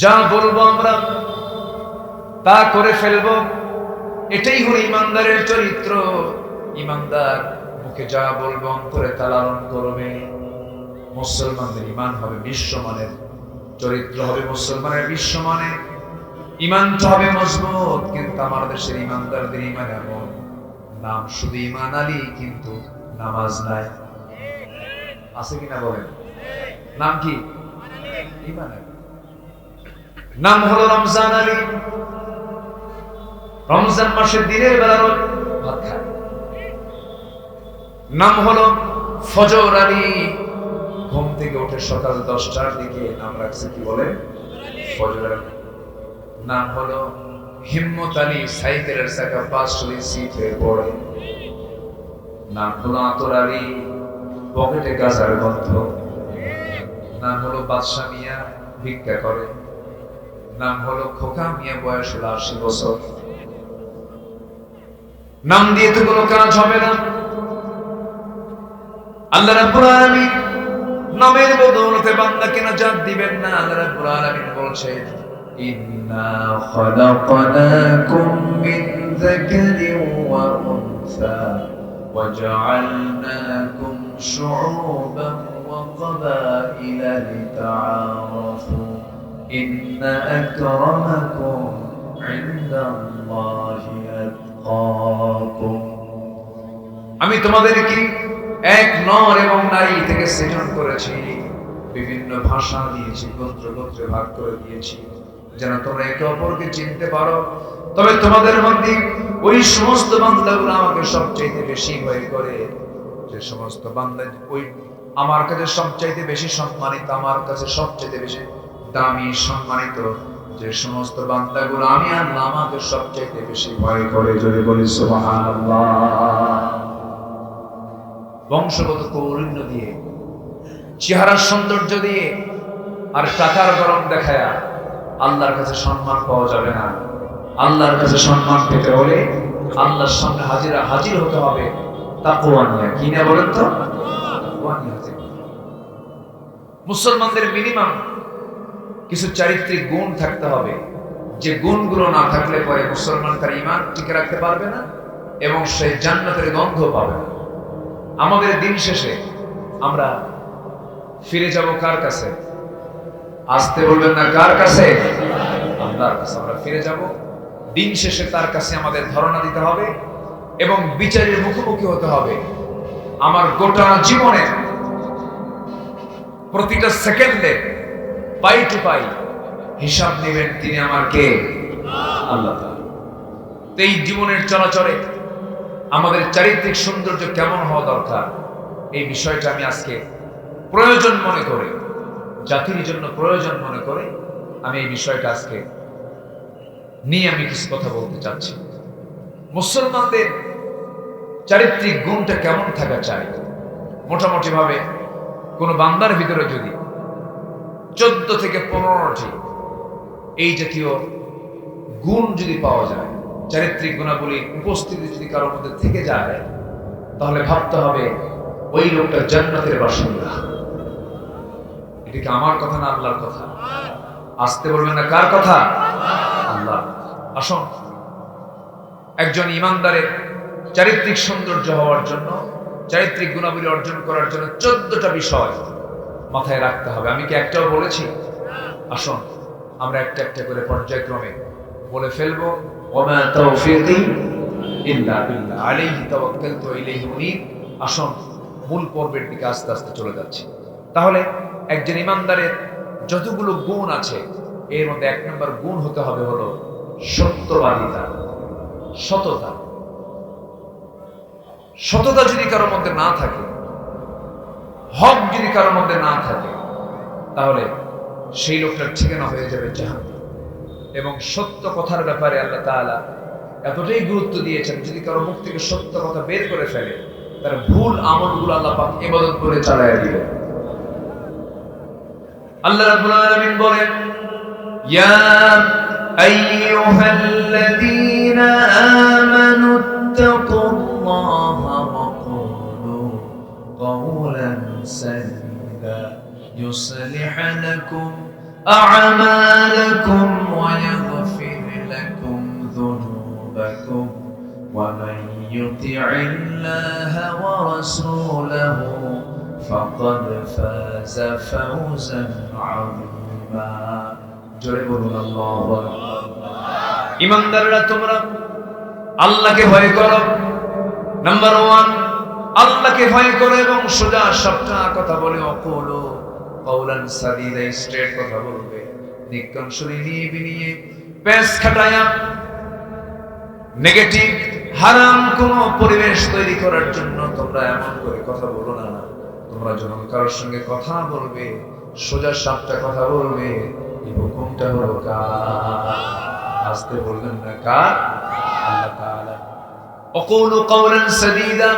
যা বলবো আমরা তা করে ফেলবো, এটাই হলো ইমানদারের চরিত্র। ইমানদার মুখে যা বলবে অন্তরে তা লালন করবে। মুসলমানদের ঈমান হবে বিশ্বমানের, চরিত্র হবে মুসলমানের বিশ্বমানের, ঈমানটা হবে মজবুত। কিন্তু আমার দেশের ঈমানদারদের ঈমান এমন, নাম শুধু ঈমান আলী কিন্তু নামাজ নাই। আছে কিনা বলেন? নাম কি? ঈমান আলী। নাম হলো রমজান আলী, রমজান মাসের দিনের বেলা ভাত খায়। নাম হলো ফজর আলী, ঘুম থেকে উঠে সকাল 10টার দিকে নাম রাখছে কি বলে? ফজর আলী। নাম হলো হিম্মত আলী, সাইকেলের চাকা 5 সিট হয়ে পড়ে। নাম হলো আতর আলী, পকেটে গাজার গন্ধ। নাম হলো বাদশা মিয়া, ভিক্ষা করে। নাম হলো খোকা মিয়া, বয়স হলো 80 বছর। নাম দিয়ে তো কোনো কাজ হবে না। আল্লাহ রাব্বুল আলামিন নামের বদৌলতে বান্দাকে নাজাত দিবেন না। আল্লাহ রাব্বুল আলামিন বলছেন, ইন্না খালাকনাকুম মিন যাকারিন ওয়া উনসা ওয়া জাআলনাকুম শুউবান ওয়া ক্বাবাইলা লিতাআরাফু ইন্না আকরামাকুম ইনদাল্লাহি আতকাকুম। আমি তোমাদেরকে এক নর এবং নারী থেকে সৃজন করেছি, বিভিন্ন ভাষা দিয়েছি, গোত্র গোত্রে ভাগ করে দিয়েছি, যেন তোমরা একে অপরকে চিনতে পারো। তবে তোমাদের মধ্যে ওই সমস্ত বান্দাগুলো আমাকে সবচাইতে বেশি ভয় করে, যে সমস্ত বান্দা ওই আমার কাছে সবচাইতে বেশি সম্মানিত, আমার কাছে সবচাইতে বেশি দামি সম্মানিত, যে সমস্ত বান্দাগুলো আমি আল্লাহ আমাকে সবচাইতে বেশি ভয় করে। যদি বলি সুবহানাল্লাহ। বংশগত কৌলিন্য দিয়ে, চেহারার সৌন্দর্য দিয়ে আর টাকার গরম দেখায়া আল্লাহর কাছে সম্মান পাওয়া যাবে না। আল্লাহর কাছে সম্মান পেতে হলে আল্লাহর সামনে হাজির হতে হবে তাকওয়া নিয়ে। কি না বলেন তো? মুসলমানদের মিনিমাম কিছু চারিত্রিক গুণ থাকতে হবে, যে গুণগুলো না থাকলে পরে মুসলমান তার ঈমান টিকে রাখতে পারবে না এবং সে জান্নাতের গন্ধ পাবে না। আমাদের দিন শেষে আমরা ফিরে যাব কার কাছে? আসতে বলবেন না, কার কাছে? আল্লাহর কাছে আমরা ফিরে যাব। দিন শেষে তার কাছে আমাদের ধারণা দিতে হবে এবং বিচারের মুখোমুখি হতে হবে। আমার গোটা জীবনে প্রতিটা সেকেন্ডে পাই টু পাই হিসাব নেবেন তিনি আমার কে? আল্লাহ তাআলা। এই জীবনের চলাচলে আমাদের চারিত্রিক সৌন্দর্য কেমন হওয়া দরকার, এই বিষয়টা আমি আজকে প্রয়োজন মনে করে, জাতির জন্য প্রয়োজন মনে করে আমি এই বিষয়টা আজকে নিয়ে আমি কিছু কথা বলতে চাচ্ছি। মুসলমানদের চারিত্রিক গুণটা কেমন থাকা চাই? মোটামুটি ভাবে কোন বান্দার ভিতরে যদি 14 থেকে 15টি এই জাতীয় গুণ যদি পাওয়া যায়, চারিত্রিক গুণাবলী উপস্থিতি যদি কারোর মধ্যে থেকে যায়, তাহলে ভাবতে হবে ওই লোকটা জান্নাতের বাসিন্দা। এটা কি আমার কথা না আল্লাহর কথা? আসতে বলবেন না, কার কথা? আল্লাহ। আসুন, একজন ইমানদারের চারিত্রিক সৌন্দর্য হওয়ার জন্য, চারিত্রিক গুণাবলী অর্জন করার জন্য 14টা বিষয় মাথায় রাখতে হবে। আমি কি একটাও বলেছি? আসুন আমরা একটা একটা করে পর্যায়ক্রমে বলে ফেলবো। ওমা তাওফীকি ইল্লা বিল্লাহ, আলাইহি তাওয়াক্কালতু ওয়া ইলাইহি উনীব। আসুন মূল পর্বের দিকে আস্তে আস্তে চলে যাচ্ছি। তাহলে একজন ইমানদারের যতগুলো গুণ আছে, এর মধ্যে 1 নম্বর গুণ হতে হবে হলো সত্যবাদিতা, সততা। সততা যদি কারোর মধ্যে না থাকে, হক যদি কারোর মধ্যে না থাকে, তাহলে সেই লোকটার ঠিকানা হয়ে যাবে জাহান্নাম। এবং সত্য কথার ব্যাপারে আল্লাহ তাআলা এতটাই গুরুত্ব দিয়েছেন, যদি কারো মুখ থেকে সত্য কথা বের করে ফেলে, তার ভুল আমলগুলো আল্লাহ পাক ইবাদত করে চালায়া দিবেন। আল্লাহ রাব্বুল আলামিন বলেন, ইয়া আইয়ুহাল্লাযীনা আমানু ইত্তাকুল্লাহা ওয়া কুলু قولا سديدا يصلح لكم أعمالكم ইউতি'িল্লাহা ওয়া রাসূলাহু ফাকাদ ফাযা ফাওজান আযীমা। জোরে বলুন আল্লাহু আকবার। ঈমানদাররা তোমরা আল্লাহকে ভয় করো। নাম্বার 1, আল্লাহকে ভয় করো এবং সোজা সাপটা কথা বলে, অকুলু কাওলান সাদীদা, স্ট্রেট কথা বলবে, নিকন শুনে নিয়ে পেস খাটায়া নেগেটিভ হারাম কোন পরিবেশ তৈরি করার জন্য তোমরা এমন করে কথা বলো না। তোমরা যখন কারোর সঙ্গে কথা বলবে সোজা সাপটা কথা বলবে। এই হুকুমটা হলো কার? আস্তে বলবেন না, কার? আল্লাহ তাআলা। অকুলু কাওলান সাদীদা,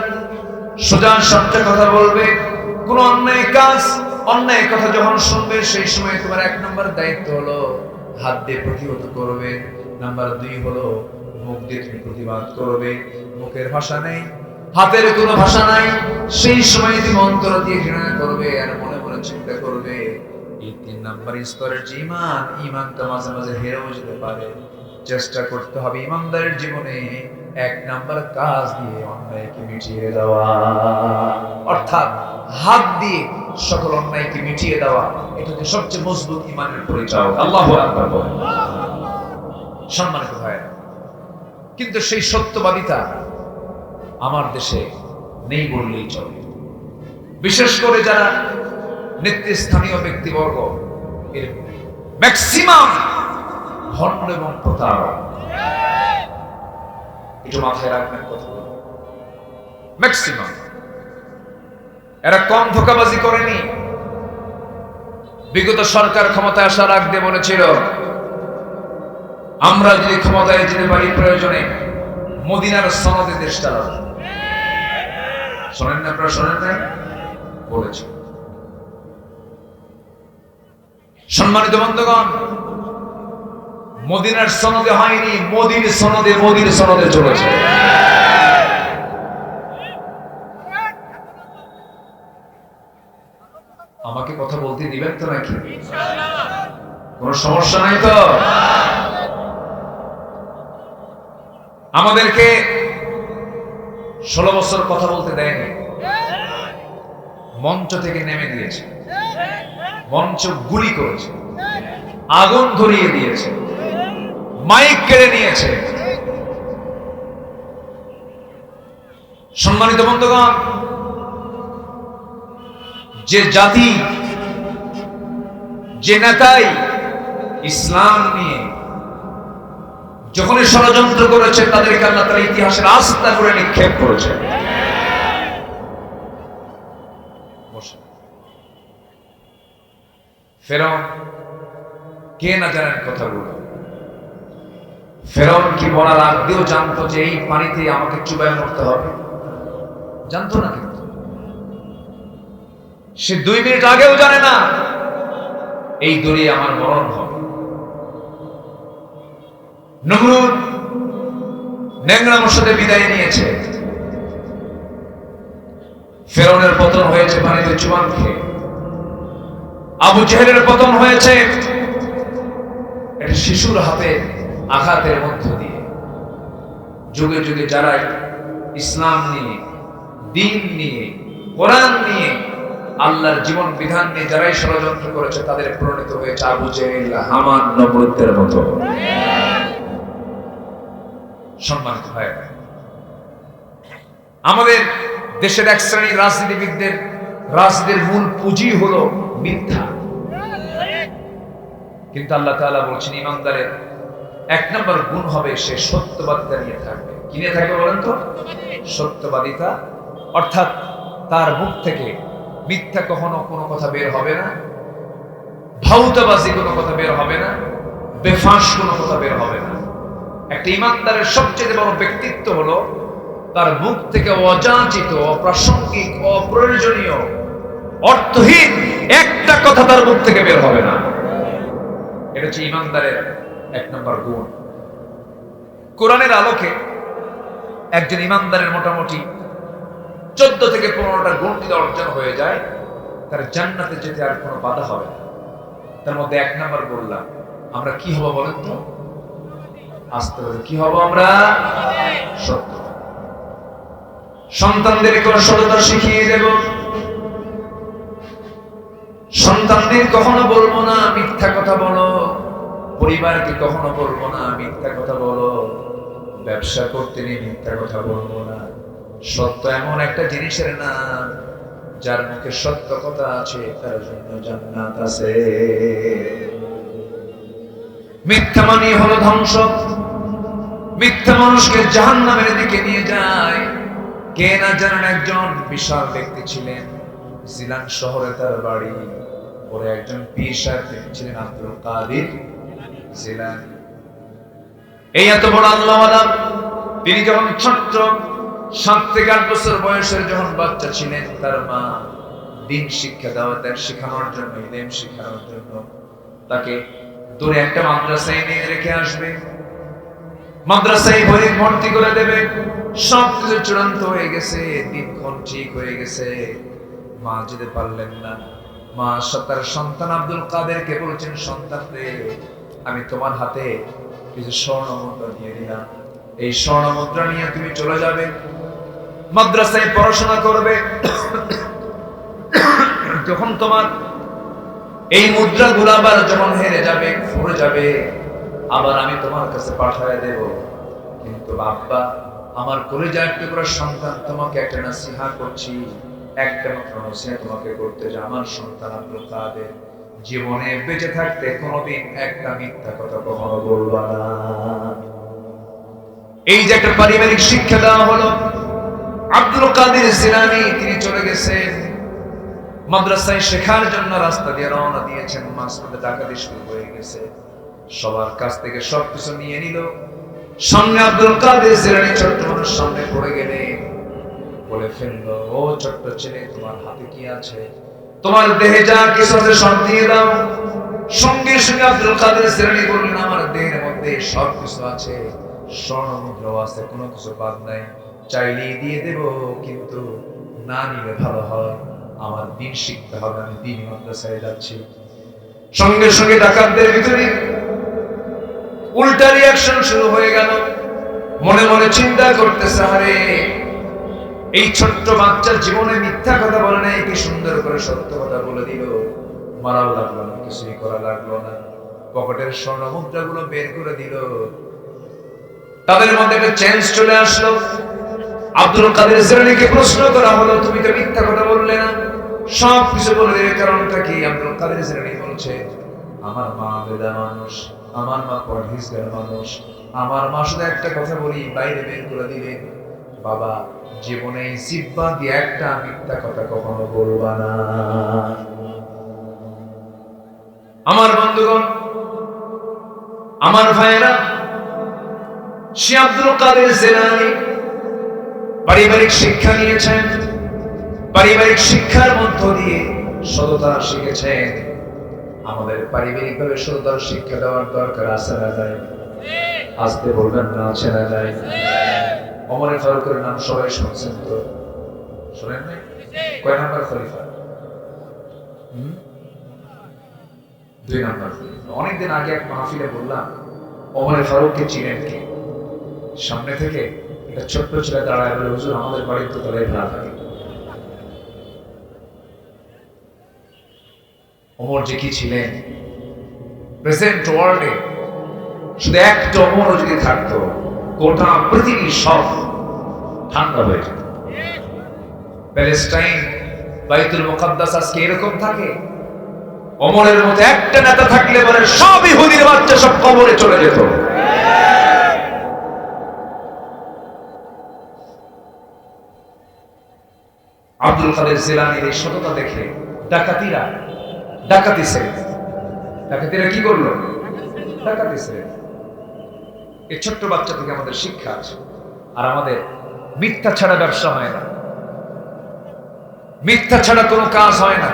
সোজা সাপটা কথা বলবে। কোন অন্যায় কাজ, অন্যায় কথা যখন শুনবে সেই সময় তোমার 1 নম্বর দায়িত্ব হলো হাত দিয়ে প্রতিহত করবে। নাম্বার 2 হলো মুখ দিয়ে তুমি প্রতিবাদ করবে। মুখের ভাষা নেই, হাতের কোনো ভাষা নাই, সেই সময় তুমি অন্তর দিয়ে ঘৃণা করবে আর মনে মনে চিন্তা করবে। এই 3 নম্বর স্তরের যে ঈমানটা মাঝে মাঝে হেরেও যেতে পারে। চেষ্টা করতে হবে ঈমানদারের জীবনে 1 নম্বর কাজ দিয়ে অন্যায়কে মিটিয়ে দেওয়া, অর্থাৎ হাত দিয়ে সকল অন্যায়কে মিটিয়ে দেওয়া। এটা হচ্ছে সবচেয়ে মজবুত ঈমানের পরিচয়। আল্লাহু আকবার। সম্মানিত ভাইরা, কিন্তু সেই সত্যবাদিতা আমার দেশে নেই বললেই চলে। বিশেষ করে যারা নেতৃস্থানীয় ব্যক্তিবর্গ, এর ম্যাক্সিমাম ভণ্ড এবং প্রতারক। একটু মাথায় রাখবেন কথাগুলো। ম্যাক্সিমাম এরা কম ধোঁকাবাজি করেনি। বিগত সরকার ক্ষমতায় আসার আগ দিয়ে বলেছিল, আমরা যদি ক্ষমতায় যেতে পারি প্রয়োজনে মদিনার সনদে দেশ চালাবো। শোনেন না আপনারা? শোনেন না? বলেছে। সম্মানিত বন্ধুগণ, মদিনার সনদে হয়নি, মোদির সনদে চলেছে। আমাকে কথা বলতে দিবেন তো নাকি? কোনো সমস্যা নাই তো? আমাদেরকে 16 বছর কথা বলতে দেয়নি, মঞ্চ থেকে নেমে দিয়েছে, মঞ্চ গুলি করেছে, আগুন ধরিয়ে দিয়েছে, মাইক কেড়ে নিয়েছে। সম্মানিত বন্ধুগণ, যে জাতি, যে নেতাই ইসলাম নিয়ে যখনই ষড়যন্ত্র করেছে তাদেরকে আল্লাহ তাআলা ইতিহাসের আস্থা করে নিক্ষেপ করেছে। ফেরাউন কে না জানেন কথাগুলো। ফেরাউন কি মরার আগ দিয়েও জানতো যে এই পানিতে আমাকে চুবায় মরতে হবে? জানতো না, কিন্তু সে 2 মিনিট আগেও জানে না এই দড়ি আমার মরণ হবে। নমরুদ নেংরামোর সাথে বিদায় নিয়েছে। ফেরাউনের পতন হয়েছে পানিতে চুবান খেয়ে। আবু জেহেলের পতন হয়েছে একটা শিশুর হাতে আঘাতের মধ্য দিয়ে। যুগে যুগে যারা ইসলাম নিয়ে, দ্বীন নিয়ে, কোরআন নিয়ে, আল্লাহর জীবন বিধান নিয়ে যারাই ষড়যন্ত্র করেছে তাদের পরিণত হয়েছে আবু জেহেল, হামান, নমরুদের মতো। সম্মানিত ভাইরা, আমাদের দেশের এক শ্রেণীর রাজনীতিবিদদের রাজনীতির মূল পুঁজি হলো মিথ্যা। কিন্তু আল্লাহ তাআলা বলছেন ঈমানদারের 1 নম্বর গুণ হবে সে সত্যবাদিতা নিয়ে থাকবে। কি নিয়ে থাকবে বলেন তো? সত্যবাদিতা, অর্থাৎ তার মুখ থেকে মিথ্যা কখনো কোনো কথা বের হবে না, ভাউতাবাজি কোনো কথা বের হবে না, বেফাঁস কোনো কথা বের হবে না। একটা ঈমানদারের সবচেয়ে বড় ব্যক্তিত্ব হলো তার মুখ থেকে অযাচিত, অপ্রাসঙ্গিক, অপ্রয়োজনীয়, অর্থহীন একটা কথা তার মুখ থেকে বের হবে না। এটা হচ্ছে ঈমানদারের 1 নম্বর গুণ। কোরআনের আলোকে একজন ঈমানদারের মোটামুটি 14 থেকে 15টা গুণ যদি অর্জন হয়ে যায়, তার জান্নাতে যেতে আর কোনো বাধা হবে না। তার মধ্যে 1 নম্বর বললাম, আমরা কি হব বলেন তো? আসতে হবে কি হব? আমরা সত্য। সন্তানদেরকে সততা শিখিয়ে দেব। সন্তানদের কখনো বলবো না মিথ্যা কথা বলো, পরিবারকে কখনো বলবো না মিথ্যা কথা বলো, ব্যবসা করতে নিয়ে মিথ্যা কথা বলবো না। সত্য এমন একটা জিনিসের নাম, যার মুখে সত্য কথা আছে তার জন্য জান্নাত আছে। মিথ্যা মানে হলো ধ্বংস, মিথ্যা মানুষকে জাহান্নামের দিকে নিয়ে যায়। কে না জানেন একজন বিশাল ব্যক্তি ছিলেন, জিলান শহরে তার বাড়ি। পরে একজন পীর সাহেব ছিলেন আব্দুল কাদের জিলানী। এই এত বড় আল্লাহওয়ালা, তিনি যখন ছোট্ট 7 থেকে 8 বছর বয়সের যখন বাচ্চা ছিলেন, তার মা দিন শিক্ষা দেওয়ার শেখানোর জন্য, ইলম শেখানোর জন্য তাকে দূরে একটা মাদ্রাসায় নিয়ে রেখে আসবে। মাদ্রাসায় ভর্তি করে দেবে। সবকিছু চূড়ান্ত হয়ে গেছে, দিনক্ষণ ঠিক হয়ে গেছে, মা যেতে পারলেন না। মা তার সন্তান আব্দুল কাদেরকে বলছেন, সন্তান রে, আমি তোমার হাতে কিছু স্বর্ণ মুদ্রা দিয়ে দিলাম, এই স্বর্ণ মুদ্রা নিয়ে তুমি চলে যাবে, মাদ্রাসায় পড়াশোনা করবে। যখন তোমার এই মুদ্রা গুলাবার যখন হেরে যাবে, ফুরে যাবে, আবার আমি তোমার কাছে পাঠিয়ে দেব। কিন্তু বাবা, আমার কলিজার টুকরা সন্তান, তোমাকে একটা নসিহত করছি, একটা মাত্র নসিহত তোমাকে করতে, যে আমার সন্তান আব্দুল কাদের জীবনে বেঁচে থাকতে কোনোদিন একটা মিথ্যা কথা কখনো বলবা না। এই যে একটা পারিবারিক শিক্ষা দেওয়া হলো। আব্দুল কাদের জিলানী তিনি চলে গেছেন মাদ্রাসায় শেখার জন্য, রাস্তা দিয়ে রওনা দিয়েছেন। মাঝপথে ডাকাতি শুরু হয়ে গেছে, সবার কাছ থেকে সবকিছু নিয়ে নিল। সামনে আব্দুল কাদের জিলানী ছোট্ট মানুষ সামনে পড়ে গেলে বলে ফেললো, ও ছোট্ট ছেলে, তোমার হাতে কি আছে? তোমার দেহে যা কিছু আছে সব দিয়ে দাও। সঙ্গে সঙ্গে আব্দুল কাদের জিলানী বললেন, আমার দেহের মধ্যে সবকিছু আছে, স্বর্ণ মুদ্রাও আছে, কোনো কিছু বাদ নাই, চাইলেই দিয়ে দেব, কিন্তু না নিলে ভালো হয়, আমার দিন শিখতে হবে, আমি দিন মাদ্রাসায় যাচ্ছি। সঙ্গে সঙ্গে ডাকাতদের ভিতরে উল্টা রিয়াকশন শুরু হয়ে গেল। মনে মনে চিন্তা করতেছে, আরে এই ছোট্ট বাচ্চার জীবনে মিথ্যা কথা বলে নাই, কি সুন্দর করে সত্য কথা বলে দিল। মারাও লাগলো না, কিছুই করা লাগলো না, পকেটের স্বর্ণ মুদ্রাগুলো বের করে দিল। তাদের মধ্যে একটা চেঞ্জ চলে আসলো। আব্দুল কাদের জিলানীকে প্রশ্ন করা হলো, তুমি তো মিথ্যা কথা বললে না, সব কিছু বলে দিলে, কারণটা কি? আব্দুল কাদের জিলানী বলছে, আমার মা বেদা মানুষ, আমার মা পরহেজগার মানুষ, আমার মা শুধু একটা কথা বলি বাইরে বের করে দিলে, বাবা জীবনে জিহ্বা দিয়ে একটা মিথ্যা কথা কখনো বলবা না। আমার বন্ধুগণ, আমার ভাইয়েরা, সে আব্দুল কাদের জিলানী পারিবারিক শিক্ষা নিয়েছেন, পারিবারিক শিক্ষার মধ্য দিয়ে সততা শিখেছেন। আমাদের পারিবারিক ভাবে সততার শিক্ষা দেওয়ার দরকার আছে না নাই? আসতে বলবেন না, আছে না নাই? ওমর ফারুকের নাম সবাই শুনছেন তো, শোনেন নাই? কয় নাম্বার খলিফা? 2 নাম্বার খলিফা। অনেকদিন আগে এক মাহফিলে বললাম, ওমর ফারুককে চিনেন কে? সামনে থেকে একটা ছোট্ট ছেলে দাঁড়ায় বলে, হুজুর আমাদের বাড়ির তো তলায় ভাড়া থাকে। ওমর যে কি ছিলেন, প্রেজেন্ট ওয়ার্ল্ডে শুধু একটা ওমরও যদি থাকতো, গোটা পৃথিবী সব ঠান্ডা হয়ে যেত। প্যালেস্টাইন, বাইতুল মুকাদ্দাস আজকে এরকম থাকে। ওমরের মতো একটা নেতা থাকলে বলে সব ইহুদির বাচ্চা সব কবরে চলে যেত। আব্দুল কাদের জিলানীর এই সততা দেখে ডাকাতিরা কি করলো? ডাকাতি ছেড়ে। এই ছোট্ট বাচ্চা থেকে আমাদের শিক্ষা আছে। আর আমাদের মিথ্যা ছাড়া ব্যবসা হয় না, মিথ্যা ছাড়া কোনো কাজ হয় না।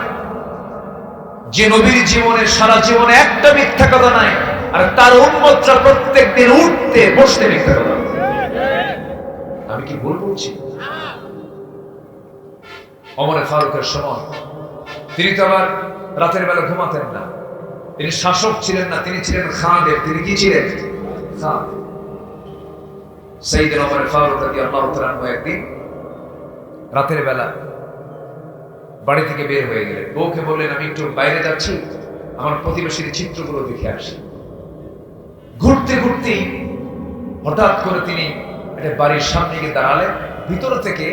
যে নবীর জীবনে সারা জীবনে একটা মিথ্যা কথা নাই, আর তার উম্মতরা প্রত্যেকদিন উঠতে বসতে মিথ্যা কথা। আমি কি ভুল বলছি? ওমর ফারুকের সময় তিনি তো আবার রাতের বেলা ঘুমাতেন না, তিনি শাসক ছিলেন না, তিনি ছিলেন খাদেম। তিনি কি ছিলেন? খাদেম। সাইয়েদনা ওমর ফারুক রাদিয়াল্লাহু তাআলা একদিন রাতের বেলা বাড়ি থেকে বের হয়ে গেলেন। বউকে বললেন, আমি একটু বাইরে যাচ্ছি, আমার প্রতিবেশীর চিত্রগুলো দেখে আসি। ঘুরতে ঘুরতেই হঠাৎ করে তিনি একটা বাড়ির সামনে গিয়ে দাঁড়ালেন। ভিতর থেকে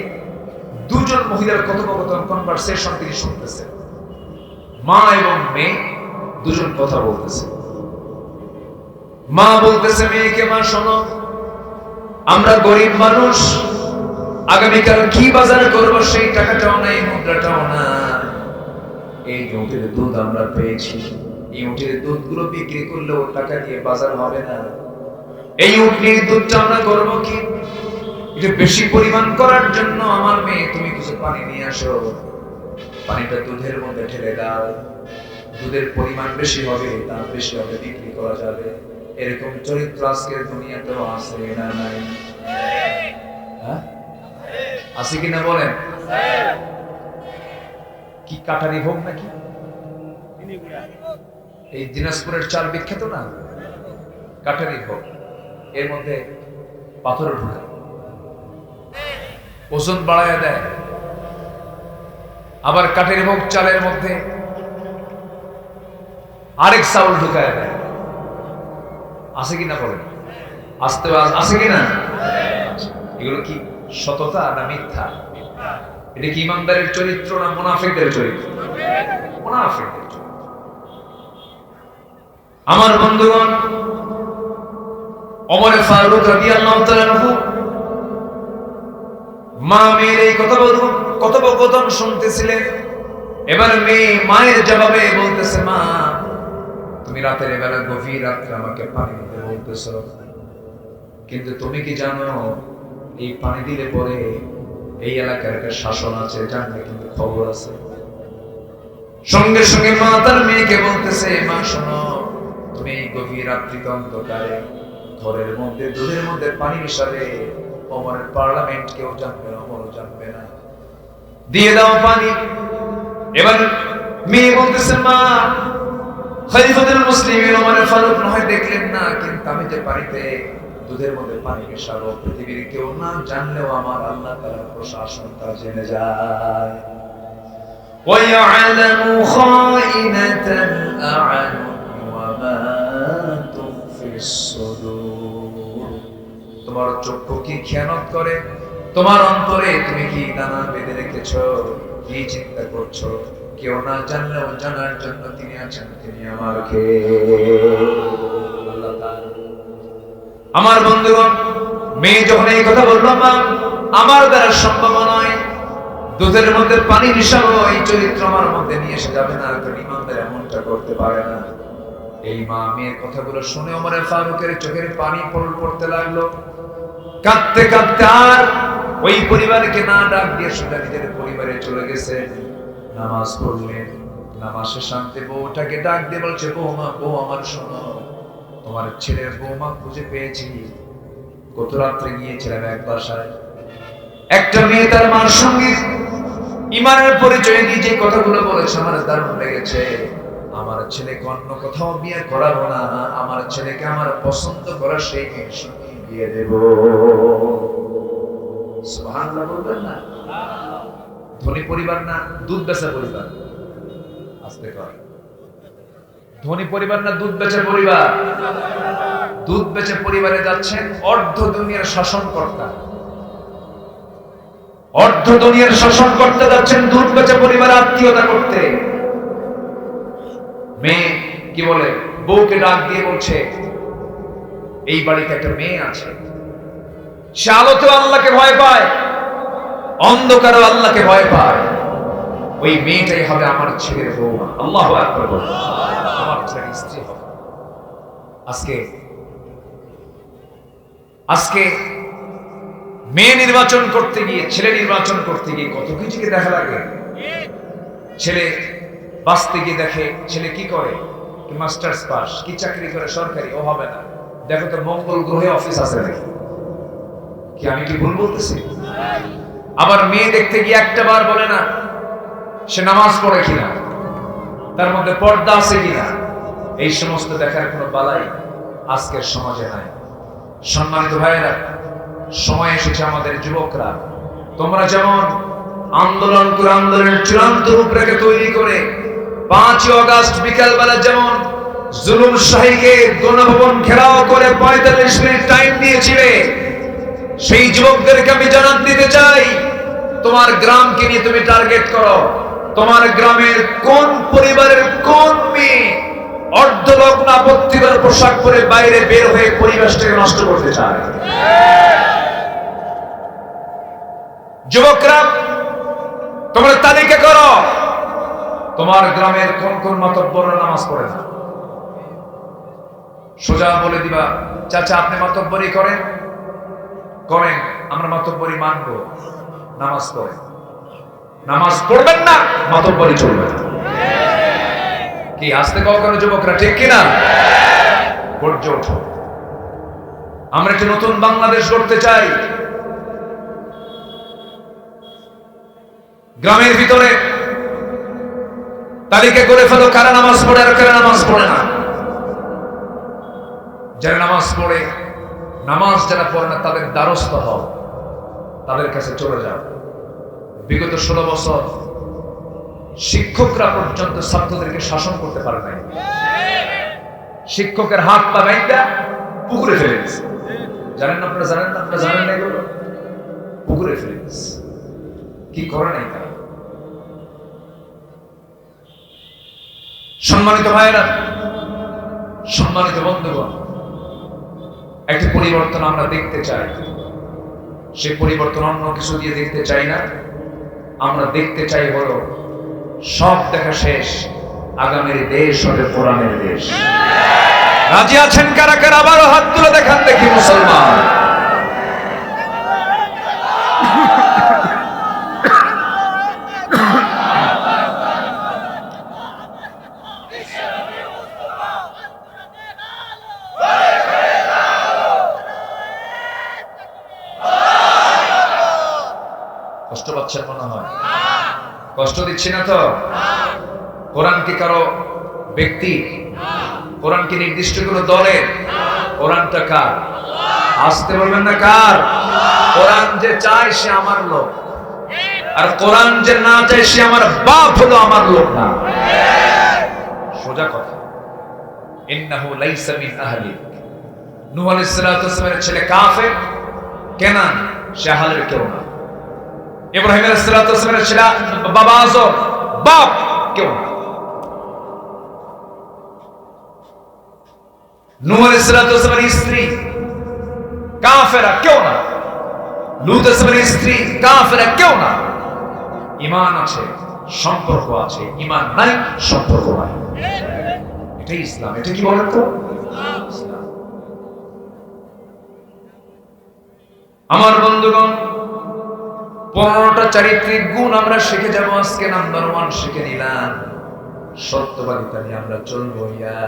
দুজন মহিলার কথোপকথন, কনভারসেশন তিনি শুনতেছেন। মা এবং মেয়ে দুজন কথা বলতেছে। মা বলতেছে মেয়েকে, মা শোনো, আমরা গরিব মানুষ, আগামীকাল কি বাজার করবো সেই টাকাটাও নাই, মুদ্রাটাও না। এই উটের দুধ আমরা পেয়েছি, এই উটের দুধগুলো বিক্রি করলেও টাকা দিয়ে বাজার হবে না। এই উটের দুধটা আমরা করবো কি? এটা বেশি পরিমাণ করার জন্য আমার মেয়ে, তুমি কিছু পানি নিয়ে আসো, পানিটা দুধের মধ্যে ঢেলে দাও, দুধের পরিমাণ বেশি হবে, দাম বেশি হবে, বিক্রি করা যাবে। এরকম চরিত্র আজকের দুনিয়াতেও আছে না নাই? আছে কিনা বলেন? কি কাটারি ভোগ নাকি? এই দিনাজপুরের চাল বিখ্যাত না, কাটারি ভোগ। এর মধ্যে পাথর ঢুকায়, ওজন বাড়ায় দেয়। আবার কাটারি ভোগ চালের মধ্যে আরেক চাউল ঢুকায় দেয়। আছে কিনা বলেন? আসতে আছে কিনা? এগুলো কি সততা না মিথ্যা? এটা কি ইমানদারের চরিত্র না মুনাফিকদের চরিত্র? মুনাফিকদের চরিত্র। আমার বন্ধুগণ, ওমর ফারুক রাদিয়াল্লাহু তাআলা আনহু মা মেয়ের এই কথোপকথন শুনতেছিলেন। এবার মেয়ে মায়ের জবাবে বলতেছে, মা তুমি রাতের বেলা গভীর রাত্রে আমাকে পানি দিতে বলতেছ, কিন্তু তুমি কি জানো এই পানি দিলে পরে এই এলাকার একটা শাসন আছে, জানলে কিন্তু খবর আছে। সঙ্গে সঙ্গে মা তার মেয়েকে বলতেছে, মা শোনো, তুমি এই গভীর রাত্রিতে অন্ধকারে ঘরের মধ্যে দুধের মধ্যে পানি মিশালে ওমরের পার্লামেন্ট কেউ জানবে না, ওমরও জানবে না, দিয়ে দাও পানি। এবার মেয়ে বলতেছে, মা খলিফাতুল মুসলিমিন ওমর ফারুক নয় দেখলেন না, কিন্তু আমি যে পানিতে দুধের মধ্যে পানি মেশাবো পৃথিবীর কেউ না জানলেও আমার আল্লাহ তাআলার প্রশাসন তা জেনে যায়। وَيَعْلَمُ خَائِنَةَ الْأَعْيُنِ وَمَا تُخْفِي الصُّدُورُ। তোমার চক্ষু কি খেয়ানত করে, তোমার অন্তরে তুমি কি দানা বেঁধে রেখেছো, কি চিন্তা করছো, কেউ না জানলেও জানার জন্য তিনি আছেন, তিনি আমার কে? আল্লাহ তাআলা। আমার বন্ধুগণ, মেয়ে যখন এই কথা বলল, মা আমার দ্বারা সম্ভব নয়, দুধের মধ্যে পানি মিশাবো, এই চরিত্র আমার মধ্যে নিয়ে এসে যাবে না, কারণ ইমানদার এমনটা করতে পারে না। এই মা মেয়ের কথাগুলো শুনে ওমর ফারুকের চোখের পানি পড়তে লাগলো। কাঁদতে কাঁদতে আর ওই পরিবারকে না ডাক দিয়ে সোজা নিজের পরিবারে চলে গেছে। নামাজ পড়লেন, নামাজ শেষে বউটাকে ডাক দিয়ে বলছে, বৌমা, বউ আমার শোনো, তোমার ছেলের বৌমা খুঁজে পেয়েছি। গত রাত্রে গিয়েছিলাম এক বাসায়, একটা মেয়ে তার মার সঙ্গে ইমানের পরিচয় দিয়ে যে কথাগুলো বলেছে আমার দারুণ লেগেছে। আমার ছেলেকে অন্য কোথাও বিয়ে করাবো না, আমার ছেলেকে আমার পছন্দ করা সেই মেয়ের সঙ্গে বিয়ে দেব। সুবহানাল্লাহ বলবেন না? ধনী পরিবার না দুধ বেচা পরিবার? আস্তে কর। ধনী পরিবার না দুধ বেচা পরিবার? দুধ বেচে পরিবারে যাচ্ছেন অর্ধ দুনিয়ার শাসনকর্তা, অর্ধ দুনিয়ার শাসন করতে যাচ্ছেন দুধ বেচে পরিবারে আত্মীয়তা করতে। মেয়ে কি বলে, বউকে ডাক দিয়ে বলছে, এই বাড়িতে একটা মেয়ে আছে, সে আলোতেও আল্লাহকে ভয় পায়, অন্ধকারেও আল্লাহকে ভয় পায়, ওই মেয়েটাই হবে আমার ছেলের বৌমা। আল্লাহু আকবার, আমার ছেলের স্ত্রী হবে। আজকে মেয়ে নির্বাচন করতে গিয়ে, ছেলে নির্বাচন করতে গিয়ে কত কিছুকে দেখা লাগে। ছেলে বাঁচতে গিয়ে দেখে ছেলে কি করে, কি মাস্টার্স পাস, কি চাকরি করে সরকারি, ও হবে না, দেখো তো মঙ্গল গ্রহে অফিস আছে নাকি। কি আমি কি ভুল বলতেছি? আবার মেয়ে দেখতে গিয়ে একটা বার বলে না সে নামাজ পড়ে কিনা, তার মধ্যে পর্দা আছে কিনা। এই সমস্ত দেখার কোনো বালাই আজকের সমাজে নাই। সম্মানিত ভাইয়েরা, সময় এসেছে আমাদের যুবকরা, তোমরা যেমন আন্দোলনের চূড়ান্ত রূপরেখা তৈরি করে 5 আগস্ট বিকালবেলা যেমন জুলুম শাহীকে গণভবন ঘেরাও করে 45 মিনিট টাইম দিয়েছিলে, সেই যুবকদেরকে আমি জানান দিতে চাই, তোমার গ্রামকে নিয়ে তুমি টার্গেট করো। তোমার গ্রামের কোন পরিবারের কোন মেয়ে অর্ধলগ্ন আপত্তিকর পোশাক পরে বাইরে বের হয়ে পরিবেশটাকে নষ্ট করতে চায়? যুবকরা, তোমরা তালিকা করো, তোমার গ্রামের কোন কোন মাতব্বররা নামাজ পড়ে না। সোজা বলে দিবা, চাচা আপনি মাতব্বরি করেন, আমরা মাতব্বরি মানব, নামাজ পড়ে। নামাজ পড়বেন না, মাতব্বরি চলবে না। কি আসতে কখনো যুবকরা, ঠিক কিনা? গর্জে ওঠো। আমরা একটি নতুন বাংলাদেশ গড়তে চাই। গ্রামের ভিতরে তালিকা করে ফেলো কারা নামাজ পড়ে আর কারা নামাজ পড়ে না। যারা নামাজ পড়ে, নামাজ যারা পড়ে না তাদের দ্বারস্থ হও, তাদের কাছে চলে যাও। বিগত 16 বছর শিক্ষকরা পর্যন্ত ছাত্রদেরকে শাসন করতে পারে নাই। শিক্ষকের হাত পা বাইন্দা পুকুরে ফেলে দিয়েছে। জানেন না আপনারা? জানেন না? আপনারা জানেন না এগুলো? পুকুরে ফেলে দিয়েছে। কি করে নাই তারা? সম্মানিত ভাইয়েরা, সম্মানিত বন্ধুগণ, একটি পরিবর্তন আমরা দেখতে চাই। সে পরিবর্তন অন্য কিছু দিয়ে দেখতে চাই না। আমরা দেখতে চাই হলো সব দেখা শেষ, আগামীর দেশ হবে কোরআনের দেশ। রাজি আছেন কারা কারা? আবারও হাত তুলে দেখান দেখি মুসলমান। কষ্ট পাচ্ছেন মনে হয়? কষ্ট দিচ্ছি না তো? কোরআন কি কারো ব্যক্তি? কোরআন কি নির্দিষ্ট কোনো দলের? কোরআনটা কার? আসতে বলবেন না কার? কোরআন যে চায় সে আমার লোক, আর কোরআন যে না চায় সে আমার বাপ হলো আমার লোক না। সোজা কথা। ইন্নাহু লাইসা মিন আহলিক। নূহ আলাইহিস সালাতু ওয়াস সালামের ছেলে কাফের, কেনান, সে আহলের কেউ না। ইব্রাহিম আলাইহিস সালাতু ওয়াস সালামের ছেলে বাবা আজর, বাপ কেউ না। নূহ আলাইহিস সালাতু ওয়াস সালামের স্ত্রী কাফেরা, কেউ না। লূত আলাইহিস সালামের স্ত্রী কাফেরা, কেউ না। ঈমান আছে, সম্পর্ক আছে, ঈমান নাই, সম্পর্ক নাই। এটাই ইসলাম। এটা কি বলেন তো? ইসলাম। আমার বন্ধুগণ, 15টা চারিত্রিক গুণ আমরা শিখে যাব আজকে। নাম্বার 1 শিখে নিলাম, সত্যবাদিতা নিয়ে আমরা চলবো। ইয়া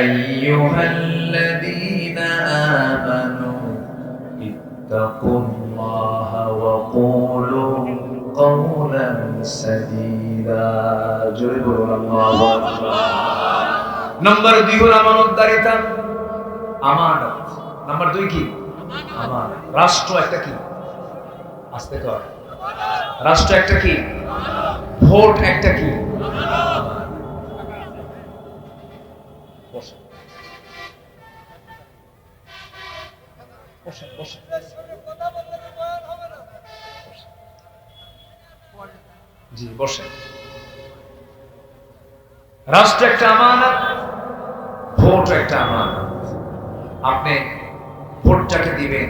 আইয়ুহাল্লাযীনা আমানু ইত্তাকুল্লাহা ওয়া কুলু কাওলান সাদীদা। জোরে বলুন আল্লাহু আকবার। নাম্বার 2 হলো আমানতদারিতা, আমানত। নাম্বার 2 কি? আমানত। রাষ্ট্র একটা কি? আস্তে কর। রাষ্ট্র একটা কি? ভোট একটা কি? বসে বসে বসে জি বসে। রাষ্ট্র একটা আমানত, ভোট একটা আমানত। আপনি ভোটটাকে দিবেন,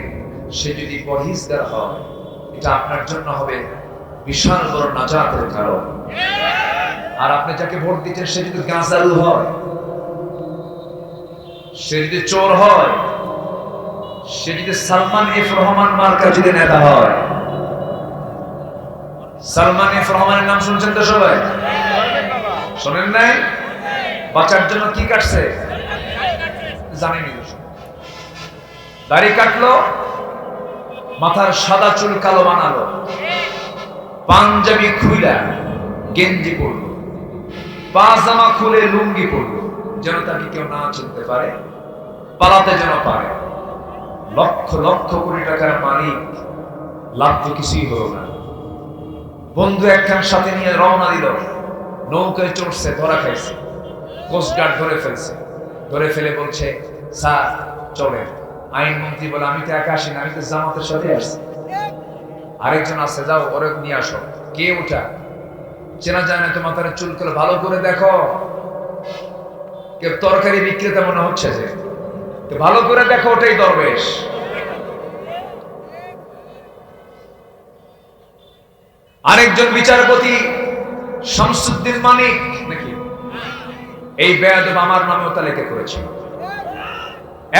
সে যদি পরহেজগার হয়, এটা আপনার জন্য হবে বিশাল বড় নাজাতের কারণ। আর আপনি যাকে ভোট দিচ্ছেন সে যদি গাঁজালু হয়, সে যদি চোর হয়, সে যদি সালমান এফ রহমান মার্কা যদি নেতা হয়। সালমান এফ রহমানের নাম শুনছেন তো সবাই? শোনেন নাই? বাঁচার জন্য কি কাটছে জানেনি? দাড়ি কাটলো, মাথার সাদা চুল কালো বানালো, পাঞ্জাবি খুইলা গেঞ্জি পরলো, পাজামা খুলে লুঙ্গি পরলো, যেন তাকে কেউ না চিনতে পারে, পালাতে যেন পারে। লক্ষ লক্ষ কোটি টাকার মালিক, লাভ তো কিছুই হলো না। বন্ধু একখান সাথে নিয়ে রওনা দিল, নৌকায় চড়ছে, ধরা খাইছে, কোস্টগার্ড ধরে ফেলছে, ধরে ফেলে বলছে স্যার চলেন। আইনমন্ত্রী বলে আমি তো একা আসিনি, আমি তো জামাতের সাথে আসছি, আরেকজন আছে, যাও ওরে নিয়ে আসো। কে ওটা? চেনা যায় না তো, মাথার চুল করে ভালো করে দেখো, কেউ তরকারি বিক্রেতা মনে হচ্ছে যে, তো ভালো করে দেখো ওটাই দরবেশ। আরেকজন বিচারপতি শামসুদ্দিন মানিক নাকি, এই বেয়াদব আমার নামেও তালিকা করেছিল,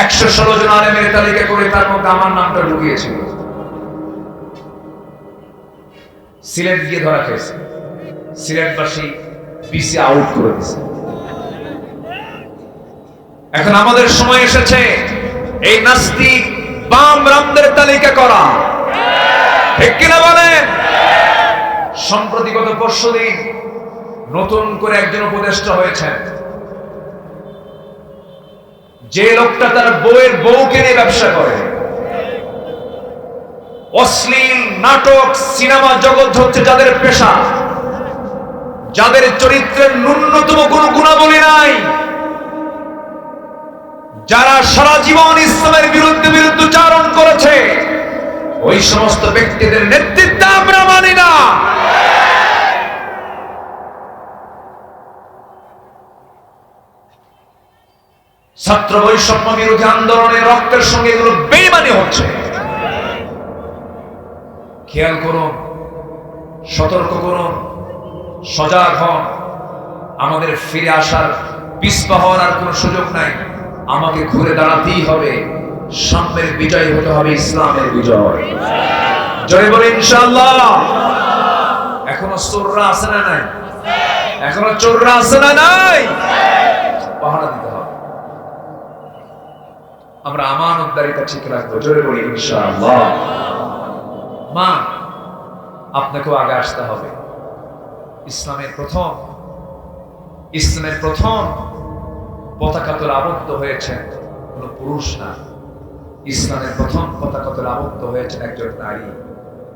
116 জন আলেমের তালিকা করে তার মধ্যে আমার নামটা ঢুকিয়েছিল। সিলেট গিয়ে ধরা খেয়েছে, সিলেটবাসী পিসি আউট করে দিয়েছে। এখন আমাদের সময় এসেছে এই নাস্তিক বাম রামদের তালিকা করা, ঠিক কিনা বলেন? সম্প্রতি গত পরশুদিন নতুন করে একজন উপদেষ্টা হয়েছেন, যে লোকটা তার বউয়ের বউকে নিয়ে ব্যবসা করে। অশ্লীল নাটক, সিনেমা জগৎ হচ্ছে যাদের পেশা, যাদের চরিত্রের ন্যূনতম কোনো গুণাবলী নাই, যারা সারা জীবন ইসলামের বিরুদ্ধে বিরুদ্ধাচরণ করেছে, ওই সমস্ত ব্যক্তিদের নেতৃত্ব আমরা মানি না। ছাত্র বৈষম্য বিরোধী আন্দোলনের রক্তের সঙ্গে এগুলো বেইমানি হচ্ছে। খেয়াল করুন, সতর্ক করুন, সজাগ হন। আমাদের ফিরে আসার, পিছপা হওয়ার আর কোনো সুযোগ নাই। আমাকে ঘুরে দাঁড়াতেই হবে, সামনের বিজয় হতে হবে ইসলামের বিজয়। জয় বলে ইনশাআল্লাহ। এখনো চোররা আছে না নাই? এখনো চোররা আছে না নাই? পাহারা দিতে হবে। আমরা আমানতদারিতা ঠিক রাখবো। জোরে বলি ইনশাআল্লাহ। মা, আপনাকেও আগে আসতে হবে। ইসলামের প্রথম পতাকা তোলা আবদ্ধ হয়েছেন কোন পুরুষ না। ইসলামের প্রথম পতাকা তোলা আবদ্ধ হয়েছেন একজন নারী,